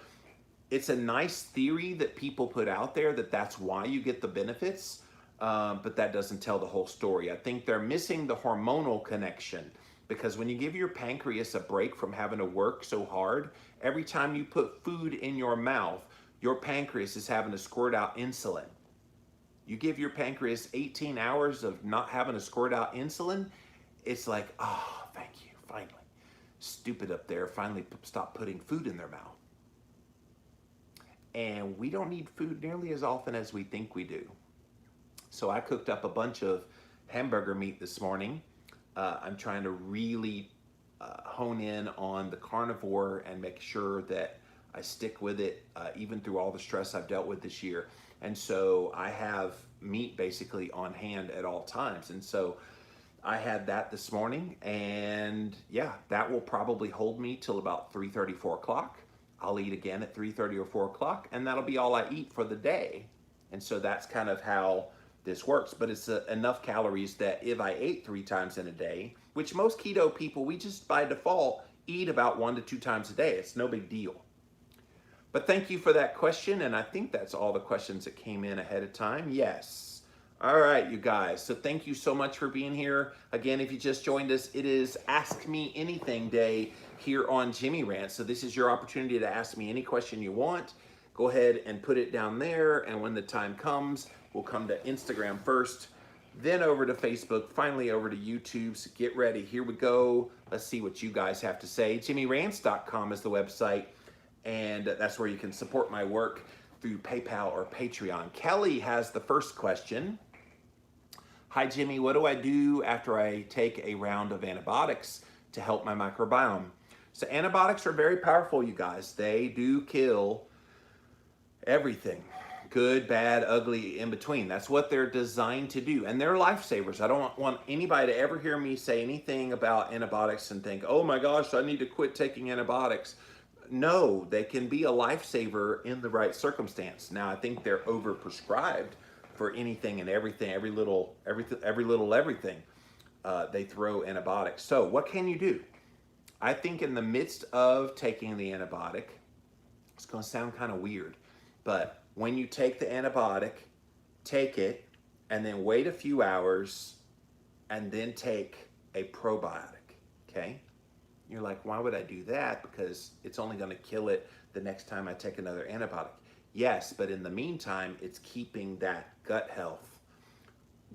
it's a nice theory that people put out there that that's why you get the benefits. But that doesn't tell the whole story. I think they're missing the hormonal connection, because when you give your pancreas a break from having to work so hard, every time you put food in your mouth, your pancreas is having to squirt out insulin. You give your pancreas 18 hours of not having to squirt out insulin, it's like, oh, thank you, finally. Stupid up there, finally stop putting food in their mouth. And we don't need food nearly as often as we think we do. So I cooked up a bunch of hamburger meat this morning. I'm trying to really hone in on the carnivore and make sure that I stick with it even through all the stress I've dealt with this year. And so I have meat basically on hand at all times. And so I had that this morning, and yeah, that will probably hold me till about 3:30, 4 o'clock. I'll eat again at 3:30 or 4 o'clock, and that'll be all I eat for the day. And so that's kind of how this works, but it's enough calories that if I ate 3 times in a day, which most keto people, we just by default eat about 1 to 2 times a day. It's no big deal. But thank you for that question, and I think that's all the questions that came in ahead of time. Yes. All right, you guys. So thank you so much for being here. Again, if you just joined us, it is Ask Me Anything Day here on Jimmy Rants. So this is your opportunity to ask me any question you want. Go ahead and put it down there, and when the time comes, we'll come to Instagram first, then over to Facebook, finally over to YouTube. So get ready. Here we go. Let's see what you guys have to say. JimmyRants.com is the website, and that's where you can support my work through PayPal or Patreon. Kelly has the first question. Hi, Jimmy. What do I do after I take a round of antibiotics to help my microbiome? So antibiotics are very powerful, you guys. They do kill everything. Good, bad, ugly, in between. That's what they're designed to do. And they're lifesavers. I don't want anybody to ever hear me say anything about antibiotics and think, oh my gosh, I need to quit taking antibiotics. No, they can be a lifesaver in the right circumstance. Now, I think they're overprescribed for anything and everything, every little everything. They throw antibiotics. So what can you do? I think in the midst of taking the antibiotic, it's going to sound kind of weird, but when you take the antibiotic, take it, and then wait a few hours, and then take a probiotic, okay? You're like, why would I do that? Because it's only gonna kill it the next time I take another antibiotic. Yes, but in the meantime, it's keeping that gut health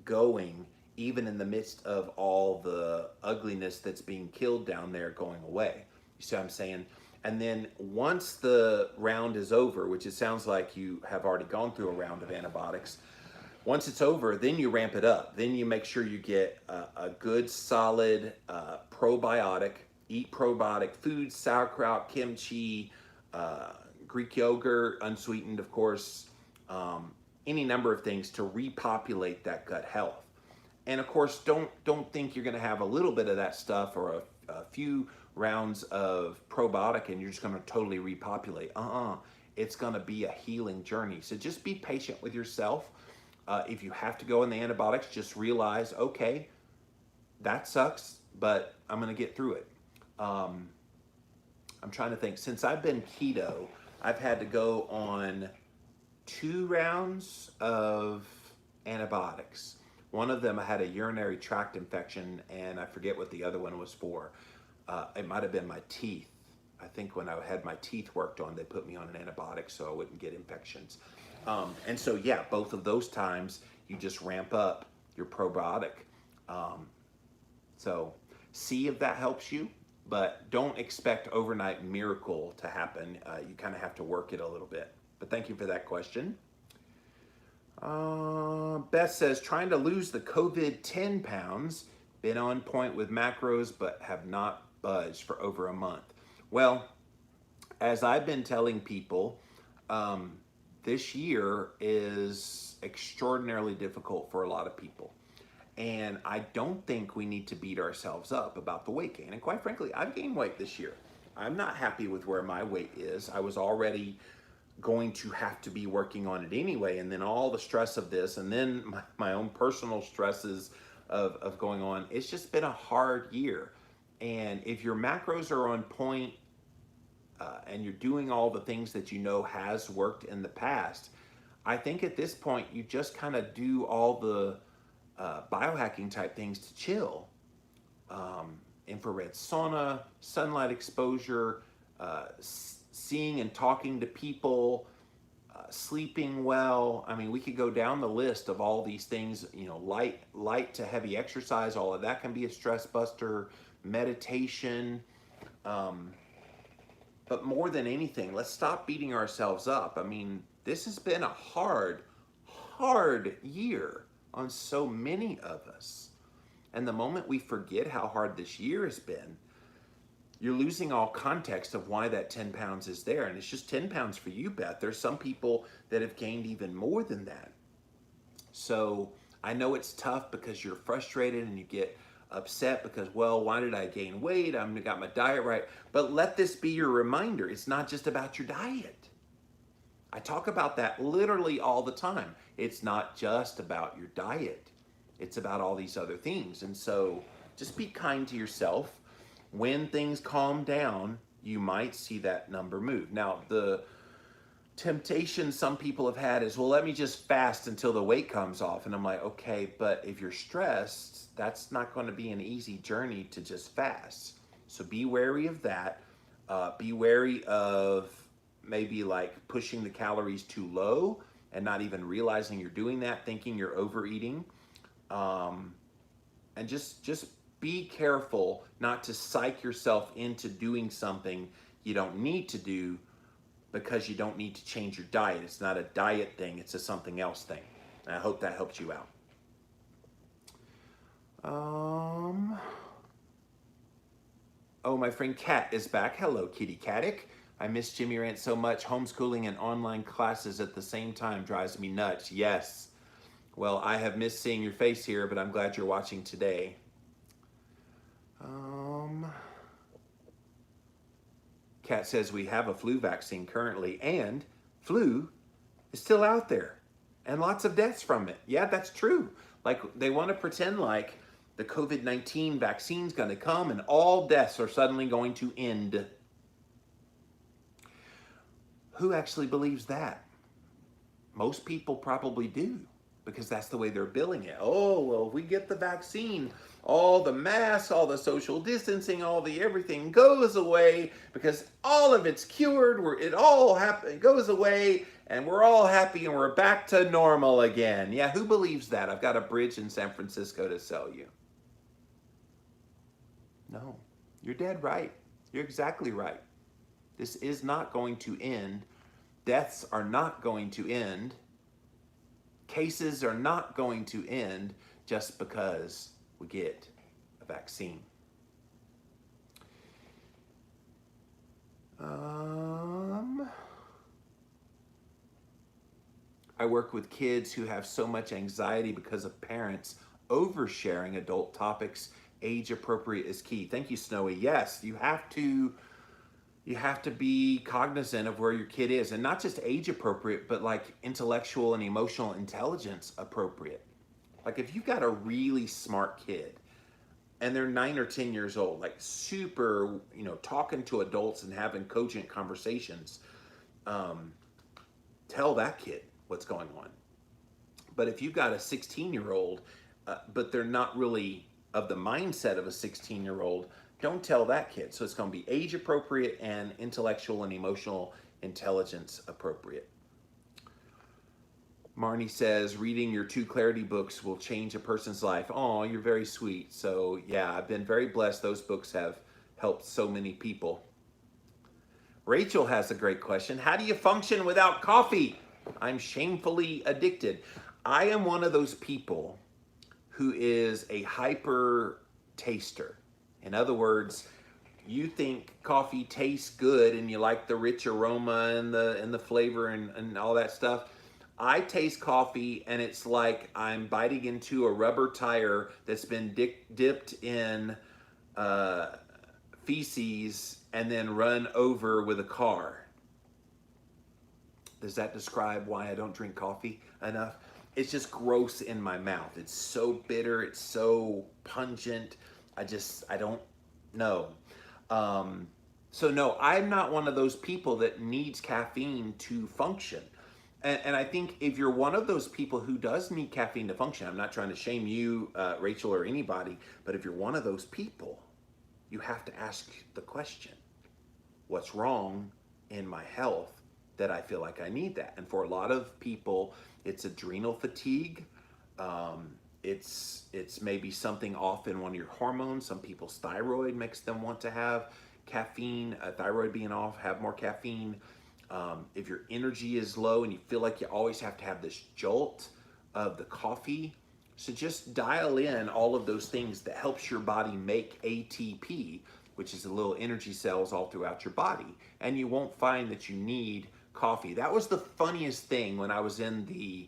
going, even in the midst of all the ugliness that's being killed down there going away. You see what I'm saying? And then once the round is over, which it sounds like you have already gone through a round of antibiotics, Once it's over, then you ramp it up. Then you make sure you get a good solid probiotic. Eat probiotic foods, sauerkraut, kimchi, Greek yogurt, unsweetened, of course, any number of things to repopulate that gut health. And of course, don't think you're going to have a little bit of that stuff or a few rounds of probiotic and you're just going to totally repopulate. It's going to be a healing journey. So just be patient with yourself. If you have to go in the antibiotics, just realize, okay, that sucks, but I'm going to get through it. I'm trying to think. Since I've been keto, I've had to go on 2 rounds of antibiotics. One of them I had a urinary tract infection, and I forget what the other one was for. It might have been my teeth. I think when I had my teeth worked on, they put me on an antibiotic so I wouldn't get infections. And so, yeah, both of those times, you just ramp up your probiotic. So see if that helps you, but don't expect overnight miracle to happen. You kind of have to work it a little bit. But thank you for that question. Beth says, trying to lose the COVID 10 pounds, been on point with macros, but have not budged for over a month. Well, as I've been telling people, this year is extraordinarily difficult for a lot of people. And I don't think we need to beat ourselves up about the weight gain. And quite frankly, I've gained weight this year. I'm not happy with where my weight is. I was already going to have to be working on it anyway. And then all the stress of this, and then my own personal stresses of going on. It's just been a hard year. And if your macros are on point, and you're doing all the things that you know has worked in the past, I think at this point you just kind of do all the biohacking type things to chill. Infrared sauna, sunlight exposure, seeing and talking to people, sleeping well. I mean, we could go down the list of all these things, you know, light to heavy exercise, all of that can be a stress buster, meditation. But more than anything, let's stop beating ourselves up. I mean, this has been a hard year on so many of us. And the moment we forget how hard this year has been, you're losing all context of why that 10 pounds is there. And it's just 10 pounds for you, Beth. There's some people that have gained even more than that. So I know it's tough because you're frustrated and you get upset because, well, why did I gain weight? I got my diet right. But let this be your reminder. It's not just about your diet. I talk about that literally all the time. It's not just about your diet. It's about all these other things. And so just be kind to yourself. When things calm down, you might see that number move. Now, the temptation some people have had is, well, let me just fast until the weight comes off. And I'm like, okay, but if you're stressed, that's not going to be an easy journey to just fast. So be wary of that. Be wary of maybe like pushing the calories too low and not even realizing you're doing that, thinking you're overeating. And just be careful not to psych yourself into doing something you don't need to do because you don't need to change your diet. It's not a diet thing, it's a something else thing. And I hope that helps you out. Oh, my friend Kat is back. Hello, Kitty Caddick. I miss Jimmy Rant so much. Homeschooling and online classes at the same time drives me nuts. Yes. Well, I have missed seeing your face here, but I'm glad you're watching today. Kat says we have a flu vaccine currently, and flu is still out there, and lots of deaths from it. Yeah, that's true. Like, they want to pretend like the COVID-19 vaccine is going to come and all deaths are suddenly going to end. Who actually believes that? Most people probably do, because that's the way they're billing it. Oh, well, if we get the vaccine, all the masks, all the social distancing, all the everything goes away because all of it's cured. It goes away and we're all happy and we're back to normal again. Yeah, who believes that? I've got a bridge in San Francisco to sell you. No, you're dead right. You're exactly right. This is not going to end. Deaths are not going to end. cases are not going to end just because we get a vaccine. I work with kids who have so much anxiety because of parents oversharing adult topics. Age appropriate is key. Thank you, Snowy. Yes, you have to be cognizant of where your kid is, and not just age appropriate, but like intellectual and emotional intelligence appropriate. Like if you've got a really smart kid and they're 9 or 10 years old, like super, talking to adults and having cogent conversations, tell that kid what's going on. But if you've got a 16-year-old, but they're not really of the mindset of a 16-year-old, don't tell that kid. So it's going to be age appropriate and intellectual and emotional intelligence appropriate. Marnie says, reading your 2 Clarity books will change a person's life. Oh, you're very sweet. So yeah, I've been very blessed. Those books have helped so many people. Rachel has a great question. How do you function without coffee? I'm shamefully addicted. I am one of those people who is a hyper taster. In other words, you think coffee tastes good and you like the rich aroma and the flavor and all that stuff. I taste coffee and it's like I'm biting into a rubber tire that's been dipped in feces and then run over with a car. Does that describe why I don't drink coffee enough? It's just gross in my mouth. It's so bitter. It's so pungent. I don't know. So no, I'm not one of those people that needs caffeine to function. And I think if you're one of those people who does need caffeine to function, I'm not trying to shame you, Rachel, or anybody, but if you're one of those people, you have to ask the question, what's wrong in my health that I feel like I need that? And for a lot of people, it's adrenal fatigue. It's maybe something off in one of your hormones. Some people's thyroid makes them want to have caffeine, thyroid being off, have more caffeine. If your energy is low and you feel like you always have to have this jolt of the coffee, so just dial in all of those things that helps your body make ATP, which is the little energy cells all throughout your body, and you won't find that you need coffee. That was the funniest thing when I was in the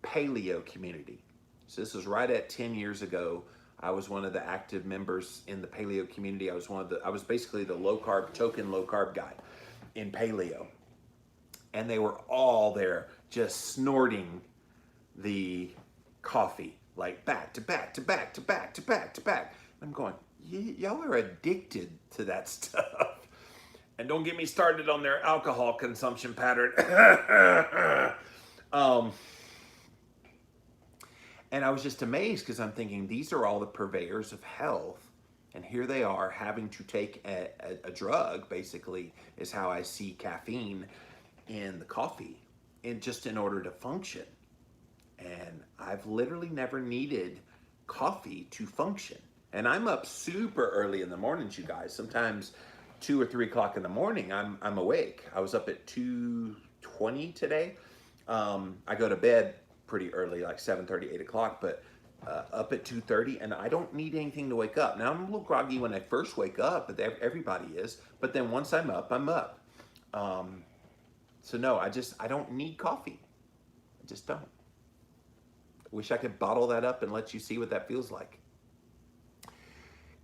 paleo community. So this was right at 10 years ago. I was one of the active members in the paleo community. I was basically the token low carb guy in paleo. And they were all there just snorting the coffee, like back to back to back to back to back to back. I'm going, y'all are addicted to that stuff. And don't get me started on their alcohol consumption pattern. And I was just amazed because I'm thinking, these are all the purveyors of health. And here they are having to take a drug, basically, is how I see caffeine in the coffee, in order to function. And I've literally never needed coffee to function. And I'm up super early in the mornings, you guys. Sometimes 2 or 3 o'clock in the morning, I'm awake. I was up at 2:20 today. I go to bed pretty early, like 7:30, 8 o'clock, but up at 2:30, and I don't need anything to wake up. Now, I'm a little groggy when I first wake up, but everybody is. But then once I'm up, I'm up. So no, I don't need coffee. I just don't. Wish I could bottle that up and let you see what that feels like.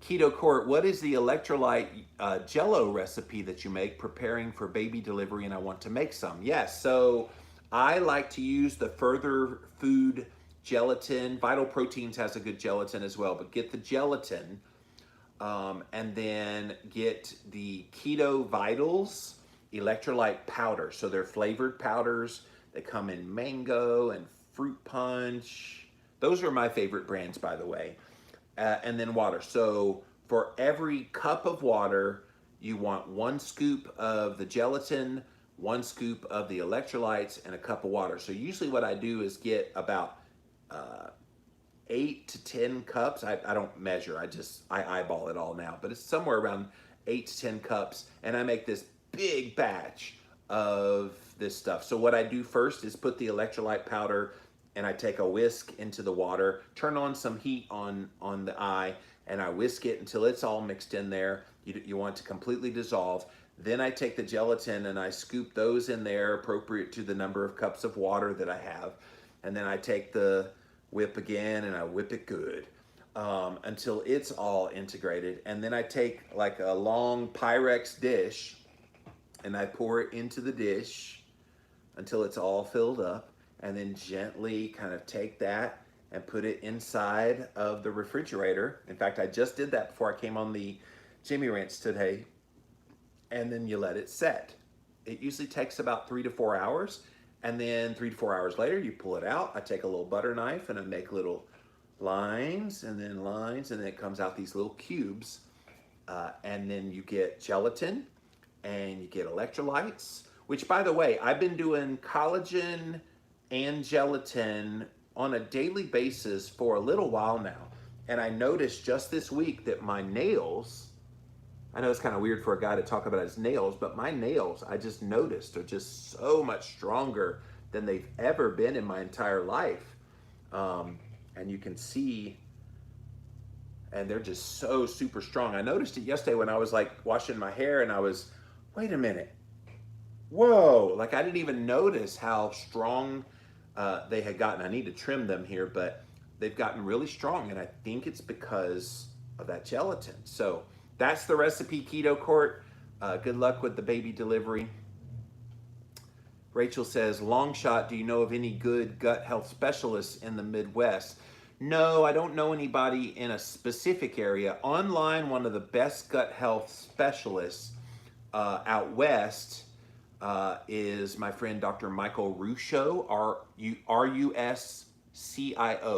Keto Court, what is the electrolyte Jell-O recipe that you make preparing for baby delivery, and I want to make some? Yes, so I like to use the Further Food gelatin. Vital Proteins has a good gelatin as well, but get the gelatin and then get the Keto Vitals electrolyte powder. So they're flavored powders. They come in mango and fruit punch. Those are my favorite brands, by the way. And then water. So for every cup of water, you want 1 scoop of the gelatin, 1 scoop of the electrolytes, and a cup of water. So usually what I do is get about 8 to 10 cups. I don't measure. I eyeball it all now. But it's somewhere around 8 to 10 cups. And I make this big batch of this stuff. So what I do first is put the electrolyte powder and I take a whisk into the water, turn on some heat on the eye, and I whisk it until it's all mixed in there. You want it to completely dissolve. Then I take the gelatin and I scoop those in there appropriate to the number of cups of water that I have. And then I take the whip again and I whip it good until it's all integrated. And then I take like a long Pyrex dish and I pour it into the dish until it's all filled up, and then gently kind of take that and put it inside of the refrigerator. In fact, I just did that before I came on the Jimmy Ranch today. And then you let it set. It usually takes about 3 to 4 hours. And then 3 to 4 hours later, you pull it out. I take a little butter knife and I make little lines, and then it comes out these little cubes. And then you get gelatin and you get electrolytes, which, by the way, I've been doing collagen and gelatin on a daily basis for a little while now. And I noticed just this week that my nails, I know it's kind of weird for a guy to talk about his nails, but my nails, I just noticed, are just so much stronger than they've ever been in my entire life. And you can see, and they're just so super strong. I noticed it yesterday when I was like washing my hair and I was, wait a minute, whoa, like I didn't even notice how strong they had gotten. I need to trim them here, but they've gotten really strong, and I think it's because of that gelatin. So that's the recipe, Keto Court. Good luck with the baby delivery. Rachel says, long shot, do you know of any good gut health specialists in the Midwest? No, I don't know anybody in a specific area. Online, one of the best gut health specialists out west is my friend Dr. Michael Ruscio, R-U-S-C-I-O,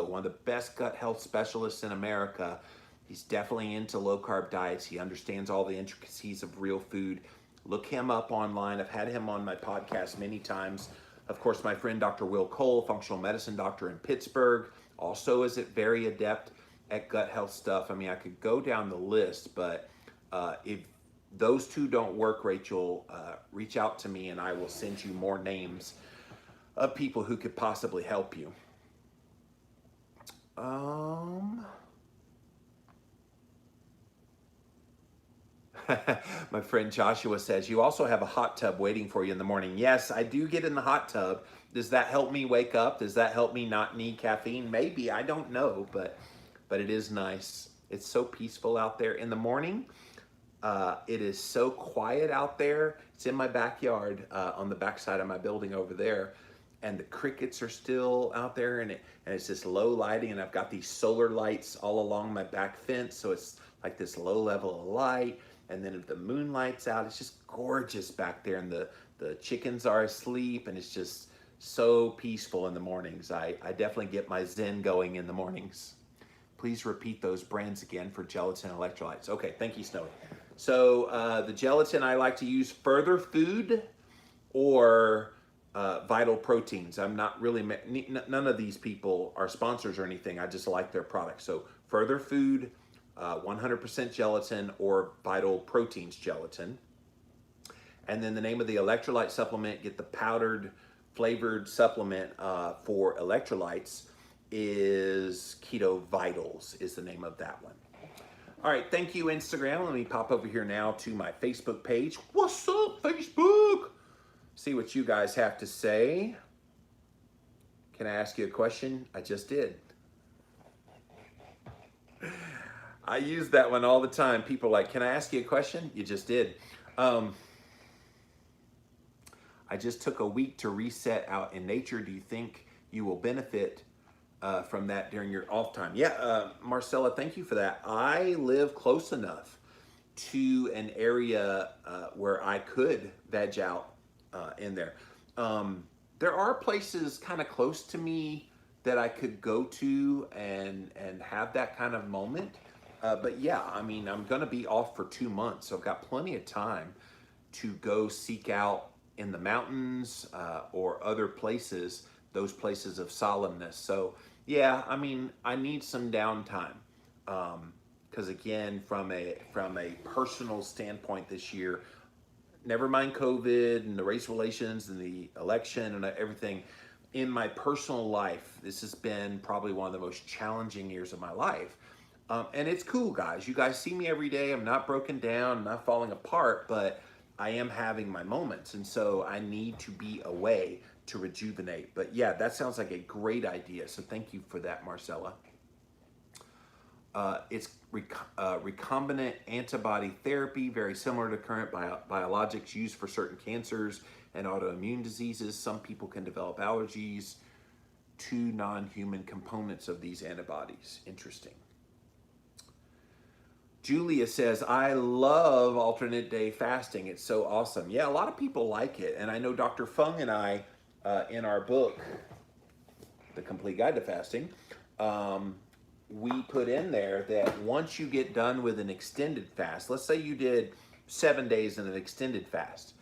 one of the best gut health specialists in America. He's definitely into low-carb diets. He understands all the intricacies of real food. Look him up online. I've had him on my podcast many times. Of course, my friend Dr. Will Cole, functional medicine doctor in Pittsburgh, also is very adept at gut health stuff. I mean, I could go down the list, but if those two don't work, Rachel, reach out to me and I will send you more names of people who could possibly help you. My friend Joshua says, you also have a hot tub waiting for you in the morning. Yes, I do get in the hot tub. Does that help me wake up? Does that help me not need caffeine? Maybe, I don't know, but it is nice. It's so peaceful out there in the morning. It is so quiet out there. It's in my backyard on the backside of my building over there, and the crickets are still out there, and it's just low lighting, and I've got these solar lights all along my back fence, so it's like this low level of light. And then if the moonlight's out, it's just gorgeous back there, and the chickens are asleep, and it's just so peaceful in the mornings. I definitely get my zen going in the mornings. Please repeat those brands again for gelatin electrolytes. Okay, thank you, Snowy. So the gelatin, I like to use Further Food or Vital Proteins. I'm not really, none of these people are sponsors or anything. I just like their products. So Further Food, 100% gelatin, or Vital Proteins gelatin. And then the name of the electrolyte supplement, get the powdered flavored supplement for electrolytes, is Keto Vitals is the name of that one. All right, thank you, Instagram. Let me pop over here now to my Facebook page. What's up, Facebook? See what you guys have to say. Can I ask you a question? I just did. I use that one all the time. People are like, can I ask you a question? You just did. I just took a week to reset out in nature. Do you think you will benefit from that during your off time? Yeah, Marcella, thank you for that. I live close enough to an area where I could veg out in there. There are places kind of close to me that I could go to and have that kind of moment. But yeah, I mean, I'm gonna be off for 2 months, so I've got plenty of time to go seek out in the mountains or other places, those places of solemnness. So yeah, I mean, I need some downtime. Because again, from a personal standpoint this year, never mind COVID and the race relations and the election and everything, in my personal life, this has been probably one of the most challenging years of my life. And it's cool, guys. You guys see me every day. I'm not broken down, I'm not falling apart, but I am having my moments. And so I need to be away to rejuvenate. But yeah, that sounds like a great idea. So thank you for that, Marcella. It's recombinant antibody therapy, very similar to current biologics used for certain cancers and autoimmune diseases. Some people can develop allergies to non-human components of these antibodies. Interesting. Julia says, I love alternate day fasting. It's so awesome. Yeah, a lot of people like it. And I know Dr. Fung and I, in our book, The Complete Guide to Fasting, we put in there that once you get done with an extended fast, let's say you did 7 days in an extended fast.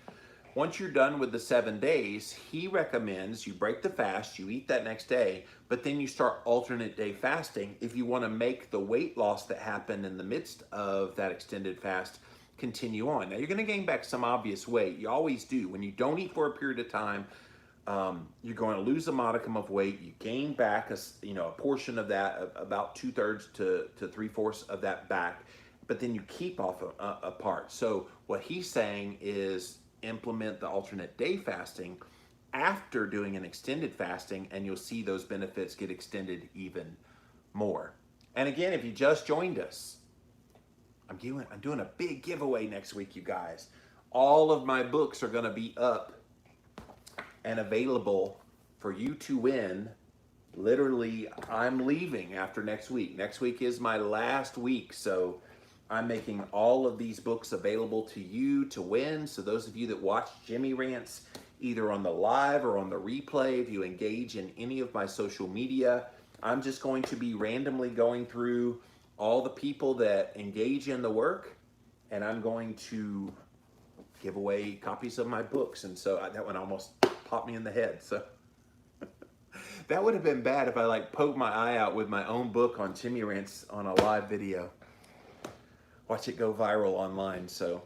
Once you're done with the 7 days, he recommends you break the fast, you eat that next day, but then you start alternate day fasting if you want to make the weight loss that happened in the midst of that extended fast continue on. Now, you're going to gain back some obvious weight. You always do. When you don't eat for a period of time, you're going to lose a modicum of weight. You gain back a portion of that, about 2/3 to 3/4 of that back, but then you keep off a part. So what he's saying is implement the alternate day fasting after doing an extended fasting, and you'll see those benefits get extended even more. And again, if you just joined us, I'm doing a big giveaway next week, you guys. All of my books are going to be up and available for you to win. Literally, I'm leaving after next week. Next week is my last week, so I'm making all of these books available to you to win. So those of you that watch Jimmy Rants, either on the live or on the replay, if you engage in any of my social media, I'm just going to be randomly going through all the people that engage in the work, and I'm going to give away copies of my books. And so that one almost popped me in the head. So that would have been bad if I poked my eye out with my own book on Jimmy Rants on a live video. Watch it go viral online, so.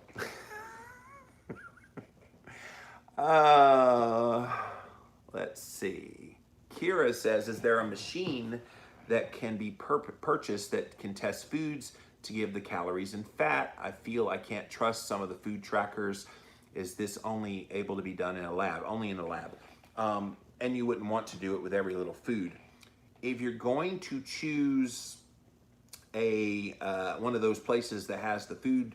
Let's see. Kira says, is there a machine that can be purchased that can test foods to give the calories and fat? I feel I can't trust some of the food trackers. Is this only able to be done in a lab? Only in a lab. And you wouldn't want to do it with every little food. If you're going to choose one of those places that has the food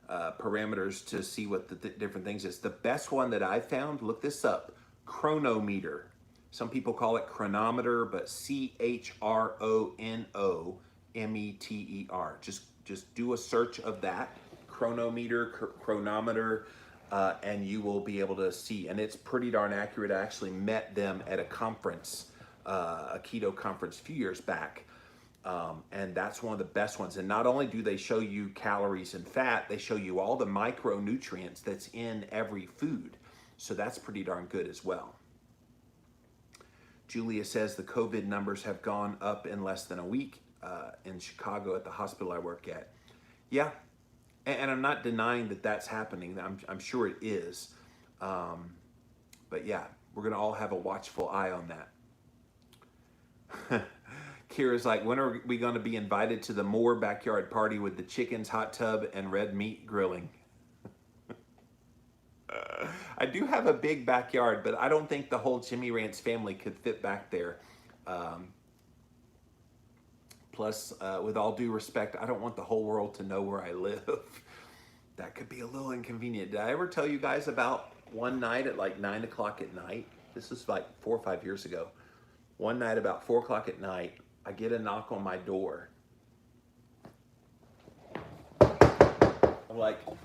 parameters to see what the different things is, the best one that I found, look this up, Chronometer. Some people call it chronometer, but Chronometer. Just do a search of that, chronometer, and you will be able to see. And it's pretty darn accurate. I actually met them at a conference, a keto conference a few years back. And that's one of the best ones. And not only do they show you calories and fat, they show you all the micronutrients that's in every food. So that's pretty darn good as well. Julia says the COVID numbers have gone up in less than a week in Chicago at the hospital I work at. Yeah, and I'm not denying that that's happening. I'm sure it is. But yeah, we're going to all have a watchful eye on that. Kira's like, when are we going to be invited to the Moore backyard party with the chickens, hot tub, and red meat grilling? I do have a big backyard, but I don't think the whole Jimmy Rants family could fit back there. Plus, with all due respect, I don't want the whole world to know where I live. That could be a little inconvenient. Did I ever tell you guys about one night at 9 o'clock at night? This was 4 or 5 years ago. One night about 4 o'clock at night, I get a knock on my door. I'm like, who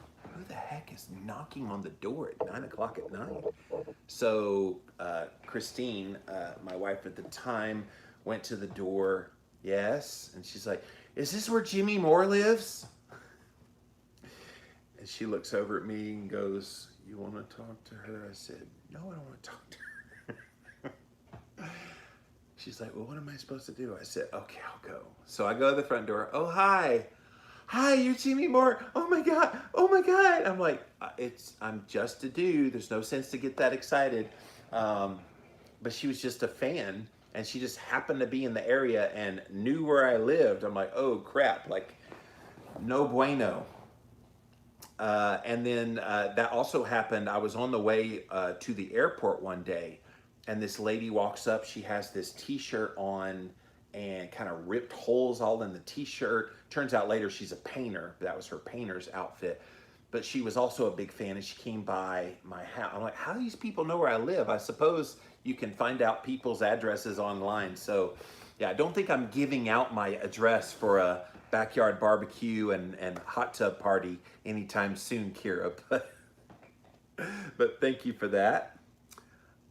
the heck is knocking on the door at 9 o'clock at night? So Christine, my wife at the time, went to the door. Yes. And she's like, is this where Jimmy Moore lives? And she looks over at me and goes, you want to talk to her? I said, no, I don't want to talk to her. She's like, well, what am I supposed to do? I said, okay, I'll go. So I go to the front door. Oh, hi. Hi, you're Jimmy Moore. Oh my God. Oh my God. I'm like, I'm just a dude. There's no sense to get that excited. but she was just a fan, and she just happened to be in the area and knew where I lived. I'm like, oh crap, like no bueno. And then that also happened. I was on the way to the airport one day, and this lady walks up. She has this T-shirt on and kind of ripped holes all in the T-shirt. Turns out later she's a painter. That was her painter's outfit. But she was also a big fan, and she came by my house. I'm like, how do these people know where I live? I suppose you can find out people's addresses online. So, yeah, I don't think I'm giving out my address for a backyard barbecue and hot tub party anytime soon, Kira. But thank you for that.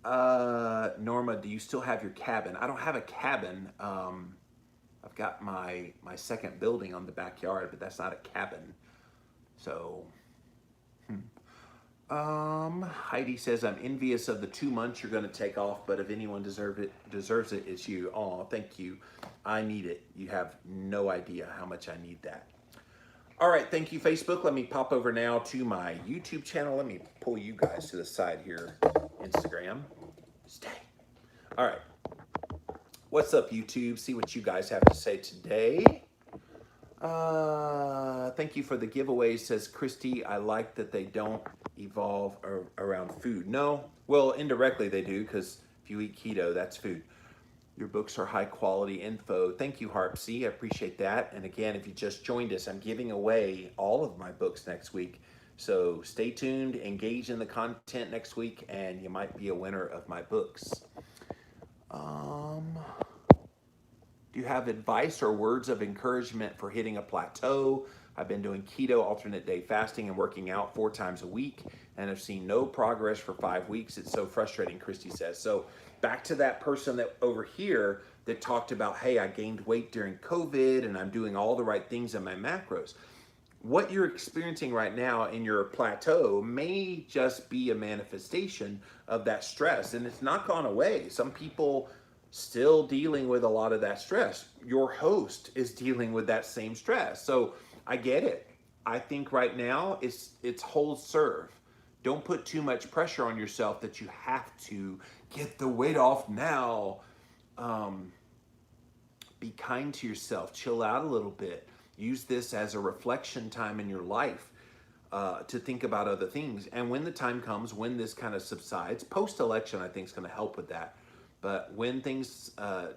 Norma, do you still have your cabin? I don't have a cabin. I've got my second building on the backyard, but that's not a cabin. So, Heidi says, I'm envious of the 2 months you're going to take off, but if anyone deserves it, it's you. Oh, thank you. I need it. You have no idea how much I need that. All right, thank you, Facebook. Let me pop over now to my YouTube channel. Let me pull you guys to the side here. Instagram. Stay. All right. What's up, YouTube? See what you guys have to say today. Thank you for the giveaway, says Christy. I like that they don't evolve around food. No, well, indirectly they do, because if you eat keto, that's food. Your books are high quality info. Thank you, Harpsy. I appreciate that. And again, if you just joined us, I'm giving away all of my books next week. So stay tuned, engage in the content next week, and you might be a winner of my books. Do you have advice or words of encouragement for hitting a plateau? I've been doing keto, alternate day fasting, and working out 4 times a week, and have seen no progress for 5 weeks. It's so frustrating, Christy says. So back to that person that over here that talked about, hey, I gained weight during COVID, and I'm doing all the right things in my macros. What you're experiencing right now in your plateau may just be a manifestation of that stress, and it's not gone away. Some people still dealing with a lot of that stress. Your host is dealing with that same stress. So I get it. I think right now it's hold serve. Don't put too much pressure on yourself that you have to get the weight off now. Be kind to yourself. Chill out a little bit. Use this as a reflection time in your life to think about other things. And when the time comes, when this kind of subsides, post-election I think is going to help with that. But when things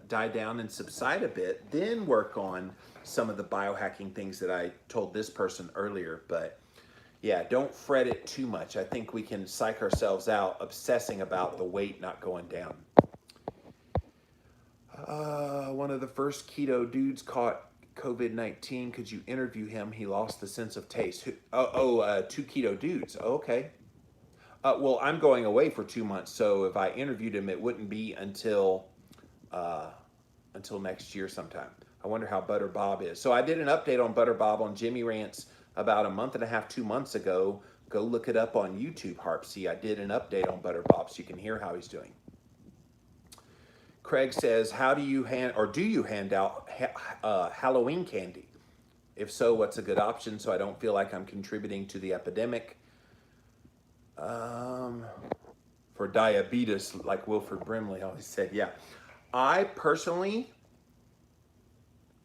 die down and subside a bit, then work on some of the biohacking things that I told this person earlier. But yeah, don't fret it too much. I think we can psych ourselves out obsessing about the weight not going down. One of the first keto dudes caught COVID-19. Could you interview him? He lost the sense of taste. 2 keto dudes. Okay. Well, I'm going away for 2 months, so if I interviewed him, it wouldn't be until next year sometime. I wonder how Butter Bob is. So I did an update on Butter Bob on Jimmy Rants about a month and a half, 2 months ago. Go look it up on YouTube, Harpsy. I did an update on Butter Bob so you can hear how he's doing. Craig says, do you hand out Halloween candy? If so, what's a good option so I don't feel like I'm contributing to the epidemic? For diabetes, like Wilford Brimley always said, yeah. I personally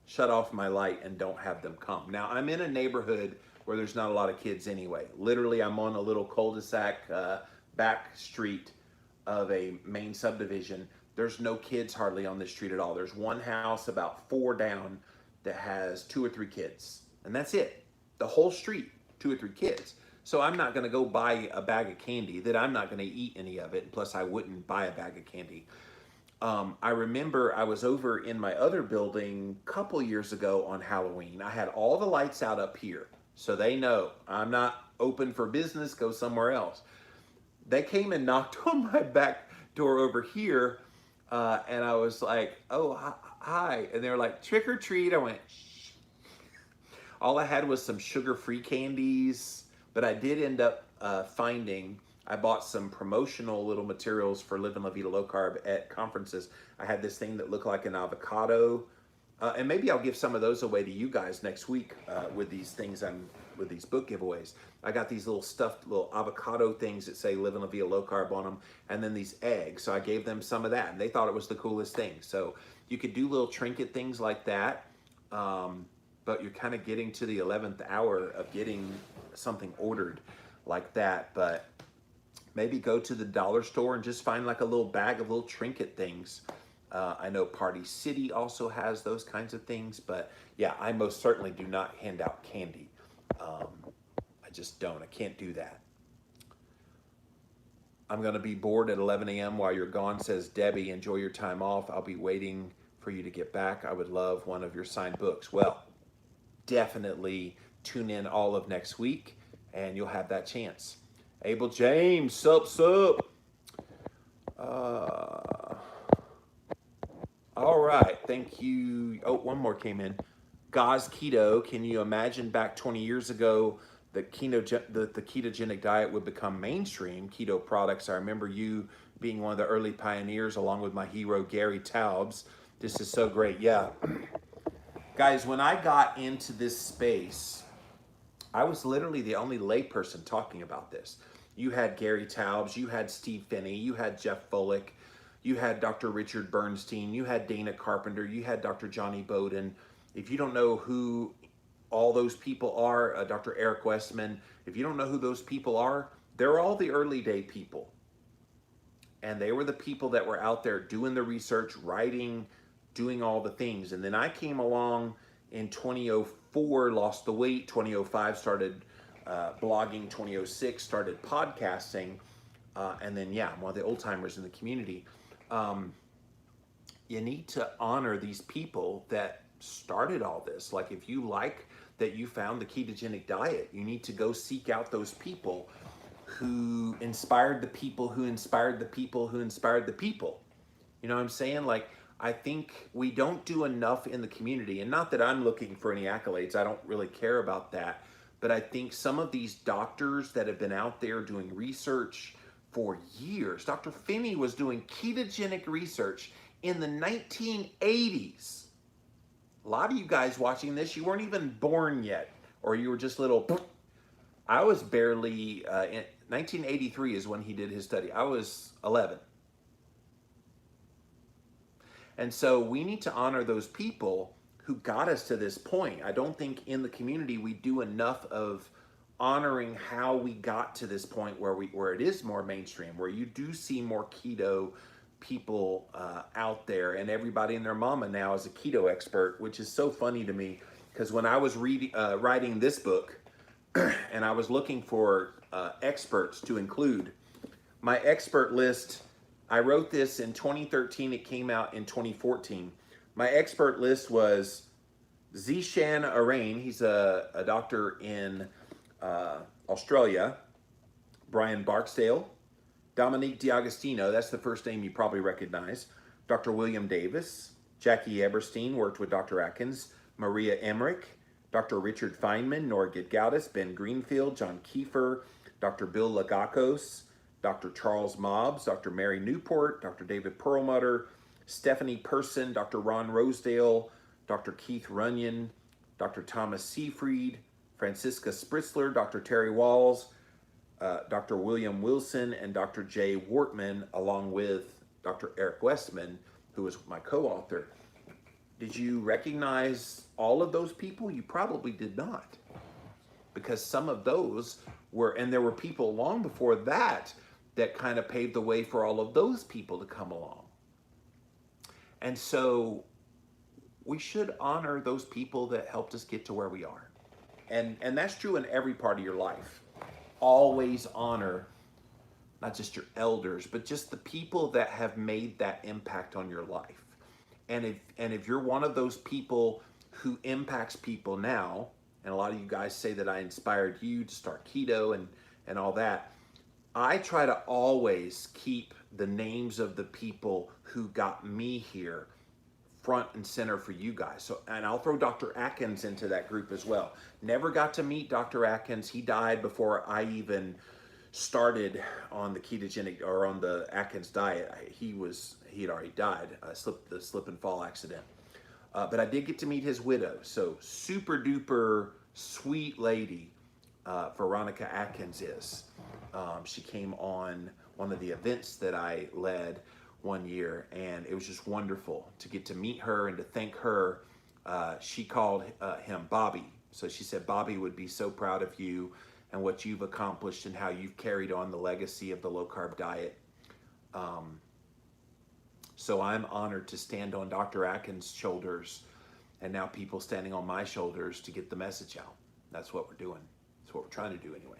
shut off my light and don't have them come. Now, I'm in a neighborhood where there's not a lot of kids anyway. Literally, I'm on a little cul-de-sac back street of a main subdivision. There's no kids hardly on this street at all. There's one house about 4 down that has 2 or 3 kids, and that's it. The whole street, 2 or 3 kids. So I'm not going to go buy a bag of candy that I'm not going to eat any of it. Plus, I wouldn't buy a bag of candy. I remember I was over in my other building a couple years ago on Halloween. I had all the lights out up here, so they know I'm not open for business. Go somewhere else. They came and knocked on my back door over here, and I was like, "Oh, hi," and they were like, "Trick or treat." I went, "Shh." All I had was some sugar-free candies. But I did end up I bought some promotional little materials for Living La Vida Low Carb at conferences. I had this thing that looked like an avocado And maybe I'll give some of those away to you guys next week with these things with these book giveaways. I got these little stuffed little avocado things that say Live and La Vida Low Carb on them, and then these eggs. So I gave them some of that, and they thought it was the coolest thing. So you could do little trinket things like that, but you're kind of getting to the 11th hour of getting something ordered like that. But maybe go to the dollar store and just find like a little bag of little trinket things. I know Party City also has those kinds of things, but yeah, I most certainly do not hand out candy. I just don't. I can't do that. I'm going to be bored at 11 a.m. while you're gone, says Debbie. Enjoy your time off. I'll be waiting for you to get back. I would love one of your signed books. Well, definitely tune in all of next week, and you'll have that chance. Abel James, sup. All right, thank you. Oh, one more came in. Gauze Keto, can you imagine back 20 years ago the ketogenic diet would become mainstream? Keto products, I remember you being one of the early pioneers along with my hero, Gary Taubes. This is so great, yeah. Guys, when I got into this space, I was literally the only layperson talking about this. You had Gary Taubes, you had Steve Finney, you had Jeff Volek, you had Dr. Richard Bernstein, you had Dana Carpenter, you had Dr. Johnny Bowden. If you don't know who all those people are, Dr. Eric Westman, if you don't know who those people are, they're all the early day people. And they were the people that were out there doing the research, writing, doing all the things. And then I came along in 2004, lost the weight, 2005 started blogging, 2006 started podcasting, and then yeah, I'm one of the old timers in the community. You need to honor these people that started all this. Like if you like that you found the ketogenic diet, you need to go seek out those people who inspired the people who inspired the people who inspired the people. You know what I'm saying? Like, I think we don't do enough in the community, and not that I'm looking for any accolades, I don't really care about that, but I think some of these doctors that have been out there doing research for years, Dr. Finney was doing ketogenic research in the 1980s. A lot of you guys watching this, you weren't even born yet, or you were just little. I was barely, in 1983 is when he did his study. I was 11. And so we need to honor those people who got us to this point. I don't think in the community we do enough of honoring how we got to this point where it is more mainstream, where you do see more keto people out there, and everybody and their mama now is a keto expert, which is so funny to me, because when I was writing this book and I was looking for experts to include, my expert list, I wrote this in 2013, it came out in 2014. My expert list was Zishan Arain, he's a doctor in Australia, Brian Barksdale, Dominique D'Agostino, that's the first name you probably recognize, Dr. William Davis, Jackie Eberstein, worked with Dr. Atkins, Maria Emmerich, Dr. Richard Feynman, Nora Gidgaudas, Ben Greenfield, John Kiefer, Dr. Bill Lagakos, Dr. Charles Mobbs, Dr. Mary Newport, Dr. David Perlmutter, Stephanie Person, Dr. Ron Rosedale, Dr. Keith Runyon, Dr. Thomas Seafried, Francisca Spritzler, Dr. Terry Walls, Dr. William Wilson, and Dr. Jay Wortman, along with Dr. Eric Westman, who was my co-author. Did you recognize all of those people? You probably did not, because some of those were, and there were people long before that that kind of paved the way for all of those people to come along. And so we should honor those people that helped us get to where we are. And that's true in every part of your life. Always honor not just your elders, but just the people that have made that impact on your life. And if you're one of those people who impacts people now, and a lot of you guys say that I inspired you to start keto and all that, I try to always keep the names of the people who got me here front and center for you guys. So, and I'll throw Dr. Atkins into that group as well. Never got to meet Dr. Atkins. He died before I even started on the ketogenic or on the Atkins diet. He had already died, the slip and fall accident. But I did get to meet his widow. So super duper sweet lady, Veronica Atkins is. She came on one of the events that I led one year, and it was just wonderful to get to meet her and to thank her. She called him Bobby. So she said, Bobby would be so proud of you and what you've accomplished and how you've carried on the legacy of the low-carb diet. So I'm honored to stand on Dr. Atkins' shoulders, and now people standing on my shoulders to get the message out. That's what we're doing. That's what we're trying to do anyway.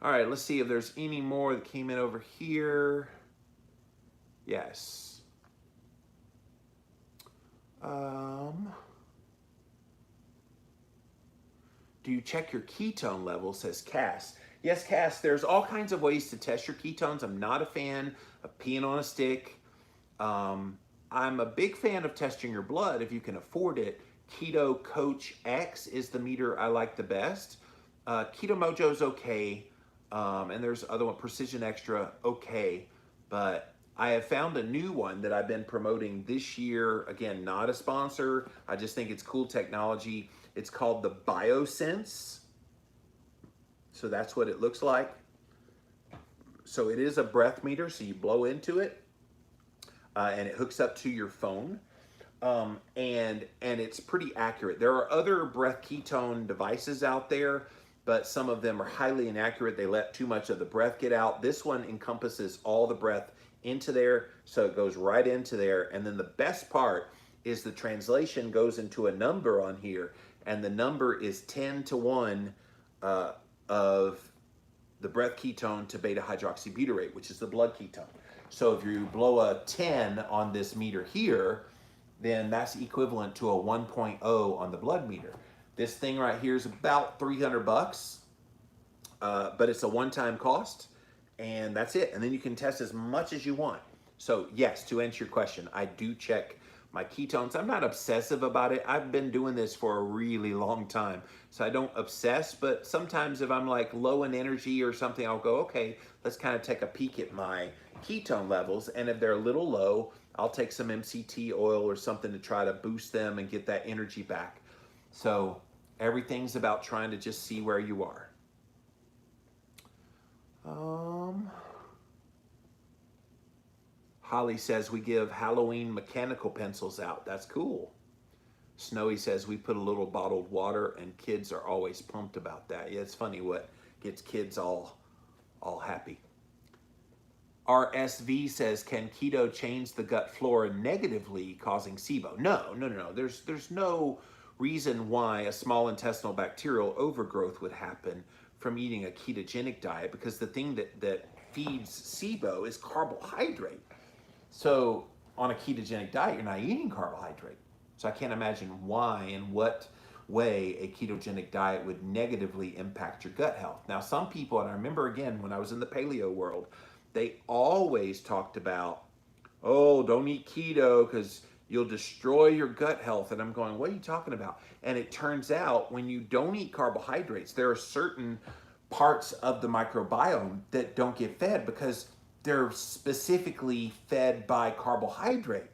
All right, let's see if there's any more that came in over here. Yes. Do you check your ketone level, says Cass. Yes, Cass, there's all kinds of ways to test your ketones. I'm not a fan of peeing on a stick. I'm a big fan of testing your blood if you can afford it. Keto Coach X is the meter I like the best. Keto Mojo's okay. And there's other one, Precision Extra, okay. But I have found a new one that I've been promoting this year. Again, not a sponsor. I just think it's cool technology. It's called the Biosense. So that's what it looks like. So it is a breath meter, so you blow into it, and it hooks up to your phone. And it's pretty accurate. There are other breath ketone devices out there, but some of them are highly inaccurate. They let too much of the breath get out. This one encompasses all the breath into there, so it goes right into there. And then the best part is the translation goes into a number on here, and the number is 10 to 1 of the breath ketone to beta hydroxybutyrate, which is the blood ketone. So if you blow a 10 on this meter here, then that's equivalent to a 1.0 on the blood meter. This thing right here is about $300, but it's a one-time cost, and that's it. And then you can test as much as you want. So yes, to answer your question, I do check my ketones. I'm not obsessive about it. I've been doing this for a really long time, so I don't obsess, but sometimes if I'm like low in energy or something, I'll go, okay, let's kind of take a peek at my ketone levels, and if they're a little low, I'll take some MCT oil or something to try to boost them and get that energy back. So everything's about trying to just see where you are. Holly says we give Halloween mechanical pencils out. That's cool. Snowy says we put a little bottled water, and kids are always pumped about that. Yeah, it's funny what gets kids all happy. RSV says, can keto change the gut flora negatively, causing Sibo? No. There's no reason why a small intestinal bacterial overgrowth would happen from eating a ketogenic diet, because the thing that feeds Sibo is carbohydrate. So on a ketogenic diet, you're not eating carbohydrate. So I can't imagine why and what way a ketogenic diet would negatively impact your gut health. Now, some people, and I remember again when I was in the paleo world, they always talked about, oh, don't eat keto because you'll destroy your gut health. And I'm going, what are you talking about? And it turns out when you don't eat carbohydrates, there are certain parts of the microbiome that don't get fed because they're specifically fed by carbohydrate.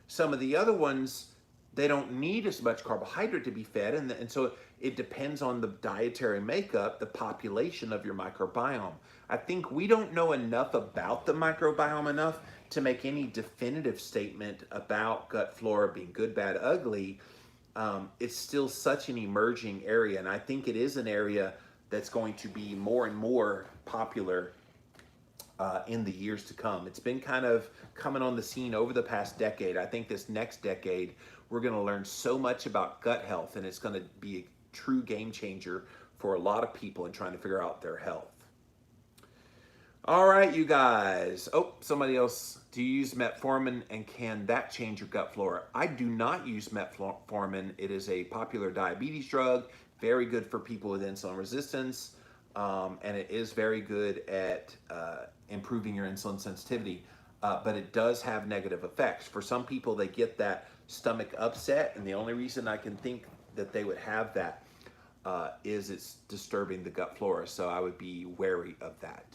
Some of the other ones, they don't need as much carbohydrate to be fed, and so it depends on the dietary makeup, the population of your microbiome. I think we don't know enough about the microbiome enough to make any definitive statement about gut flora being good, bad, ugly. It's still such an emerging area, and I think it is an area that's going to be more and more popular in the years to come. It's been kind of coming on the scene over the past decade. I think this next decade, we're going to learn so much about gut health, and it's going to be a true game changer for a lot of people in trying to figure out their health. All right, you guys. Oh, somebody else. Do you use metformin, and can that change your gut flora? I do not use metformin. It is a popular diabetes drug, very good for people with insulin resistance, and it is very good at improving your insulin sensitivity, but it does have negative effects. For some people, they get that stomach upset, and the only reason I can think that they would have that is it's disturbing the gut flora, so I would be wary of that.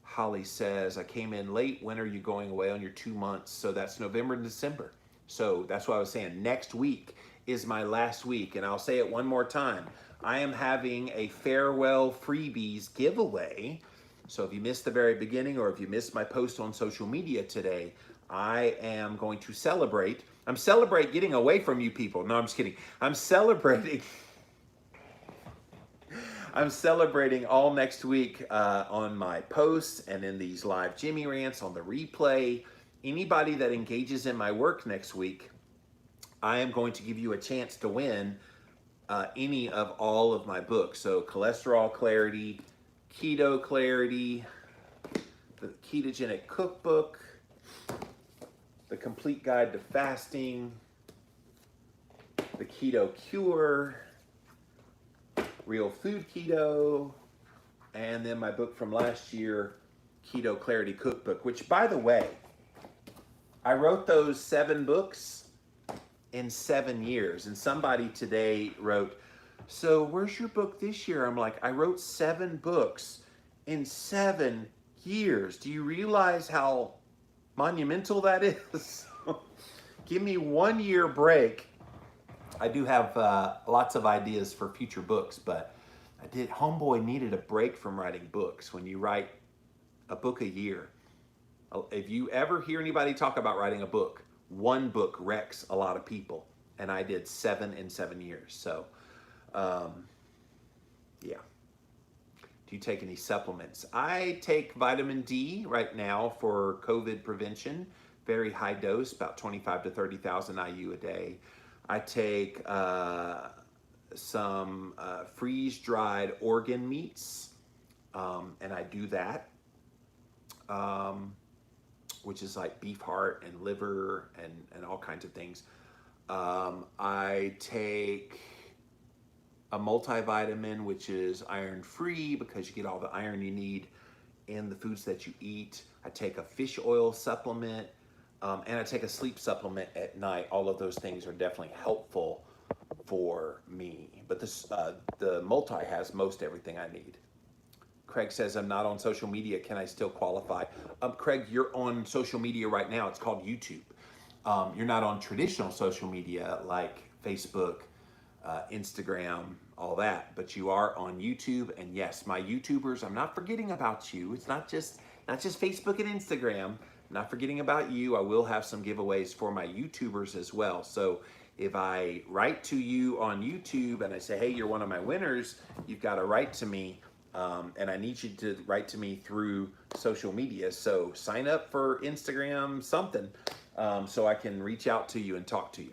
Holly says, I came in late. When are you going away on your 2 months? So that's November and December. So that's why I was saying next week is my last week. And I'll say it one more time. I am having a farewell freebies giveaway. So if you missed the very beginning, or if you missed my post on social media today, I am going to celebrate. I'm celebrating getting away from you people. No, I'm just kidding. I'm celebrating. I'm celebrating all next week on my posts and in these live Jimmy Rants on the replay. Anybody that engages in my work next week, I am going to give you a chance to win any of all of my books. So Cholesterol Clarity, Keto Clarity, the Ketogenic Cookbook, the Complete Guide to Fasting, the Keto Cure, Real Food Keto, and then my book from last year, Keto Clarity Cookbook, which, by the way, I wrote those 7 books in 7 years. And somebody today wrote, so where's your book this year? I'm like, I wrote 7 books in 7 years. Do you realize how monumental that is? Give me 1 year break. I do have lots of ideas for future books, but Homeboy needed a break from writing books. When you write a book a year, if you ever hear anybody talk about writing a book, 1 book wrecks a lot of people, and I did 7 in 7 years. So, yeah. Do you take any supplements? I take vitamin D right now for COVID prevention, very high dose, about 25 to 30,000 IU a day. I take some freeze-dried organ meats, and I do that, which is like beef heart and liver and all kinds of things. I take a multivitamin, which is iron-free because you get all the iron you need in the foods that you eat. I take a fish oil supplement, and I take a sleep supplement at night. All of those things are definitely helpful for me. But this, the multi has most everything I need. Craig says, I'm not on social media. Can I still qualify? Craig, you're on social media right now. It's called YouTube. You're not on traditional social media like Facebook, Instagram, all that, but you are on YouTube. And yes, my YouTubers, I'm not forgetting about you. It's not just Facebook and Instagram. I'm not forgetting about you. I will have some giveaways for my YouTubers as well. So if I write to you on YouTube and I say, hey, you're one of my winners, you've got to write to me. And I need you to write to me through social media. So sign up for Instagram, something, so I can reach out to you and talk to you.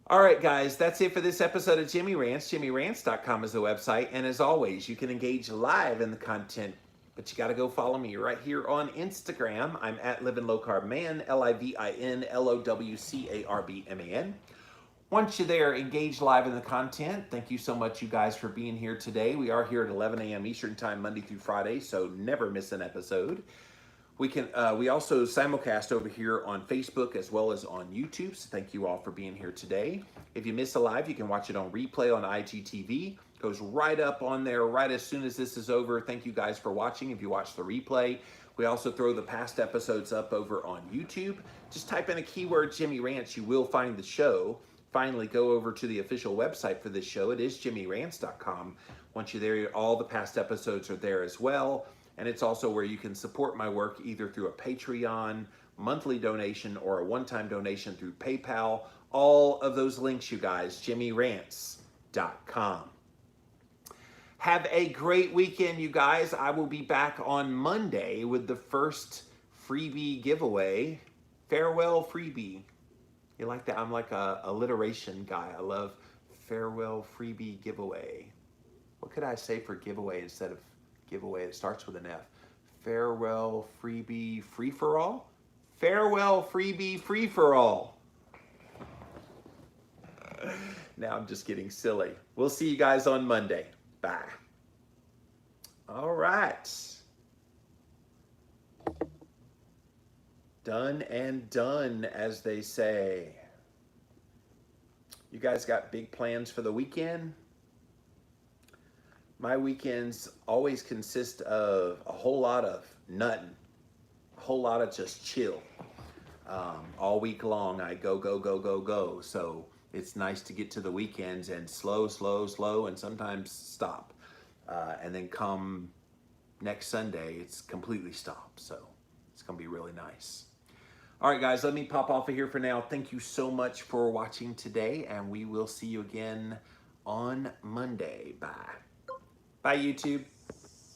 All right, guys, that's it for this episode of Jimmy Rants. JimmyRants.com is the website. And as always, you can engage live in the content, but you got to go follow me right here on Instagram. I'm at Living Low Carb Man, LIVINLOWCARBMAN. Once you're there, engage live in the content. Thank you so much, you guys, for being here today. We are here at 11 a.m. Eastern Time, Monday through Friday, so never miss an episode. We also simulcast over here on Facebook as well as on YouTube, so thank you all for being here today. If you miss a live, you can watch it on replay on IGTV. Goes right up on there right as soon as this is over. Thank you guys for watching if you watch the replay. We also throw the past episodes up over on YouTube. Just type in a keyword Jimmy Rants, you will find the show. Finally, go over to the official website for this show. It is JimmyRants.com. Once you're there, all the past episodes are there as well. And it's also where you can support my work either through a Patreon, monthly donation, or a one-time donation through PayPal. All of those links, you guys, JimmyRants.com. Have a great weekend, you guys. I will be back on Monday with the first freebie giveaway. Farewell freebie. You like that? I'm like a alliteration guy. I love farewell freebie giveaway. What could I say for giveaway instead of giveaway? It starts with an F. Farewell freebie free for all? Farewell freebie free for all. Now I'm just getting silly. We'll see you guys on Monday. Bye. All right. Done and done, as they say. You guys got big plans for the weekend? My weekends always consist of a whole lot of nothing. A whole lot of just chill. All week long, I go, go, go, go, go. So it's nice to get to the weekends and slow, slow, slow, and sometimes stop. And then come next Sunday, it's completely stopped. So it's going to be really nice. All right, guys, let me pop off of here for now. Thank you so much for watching today, and we will see you again on Monday. Bye. Bye, YouTube.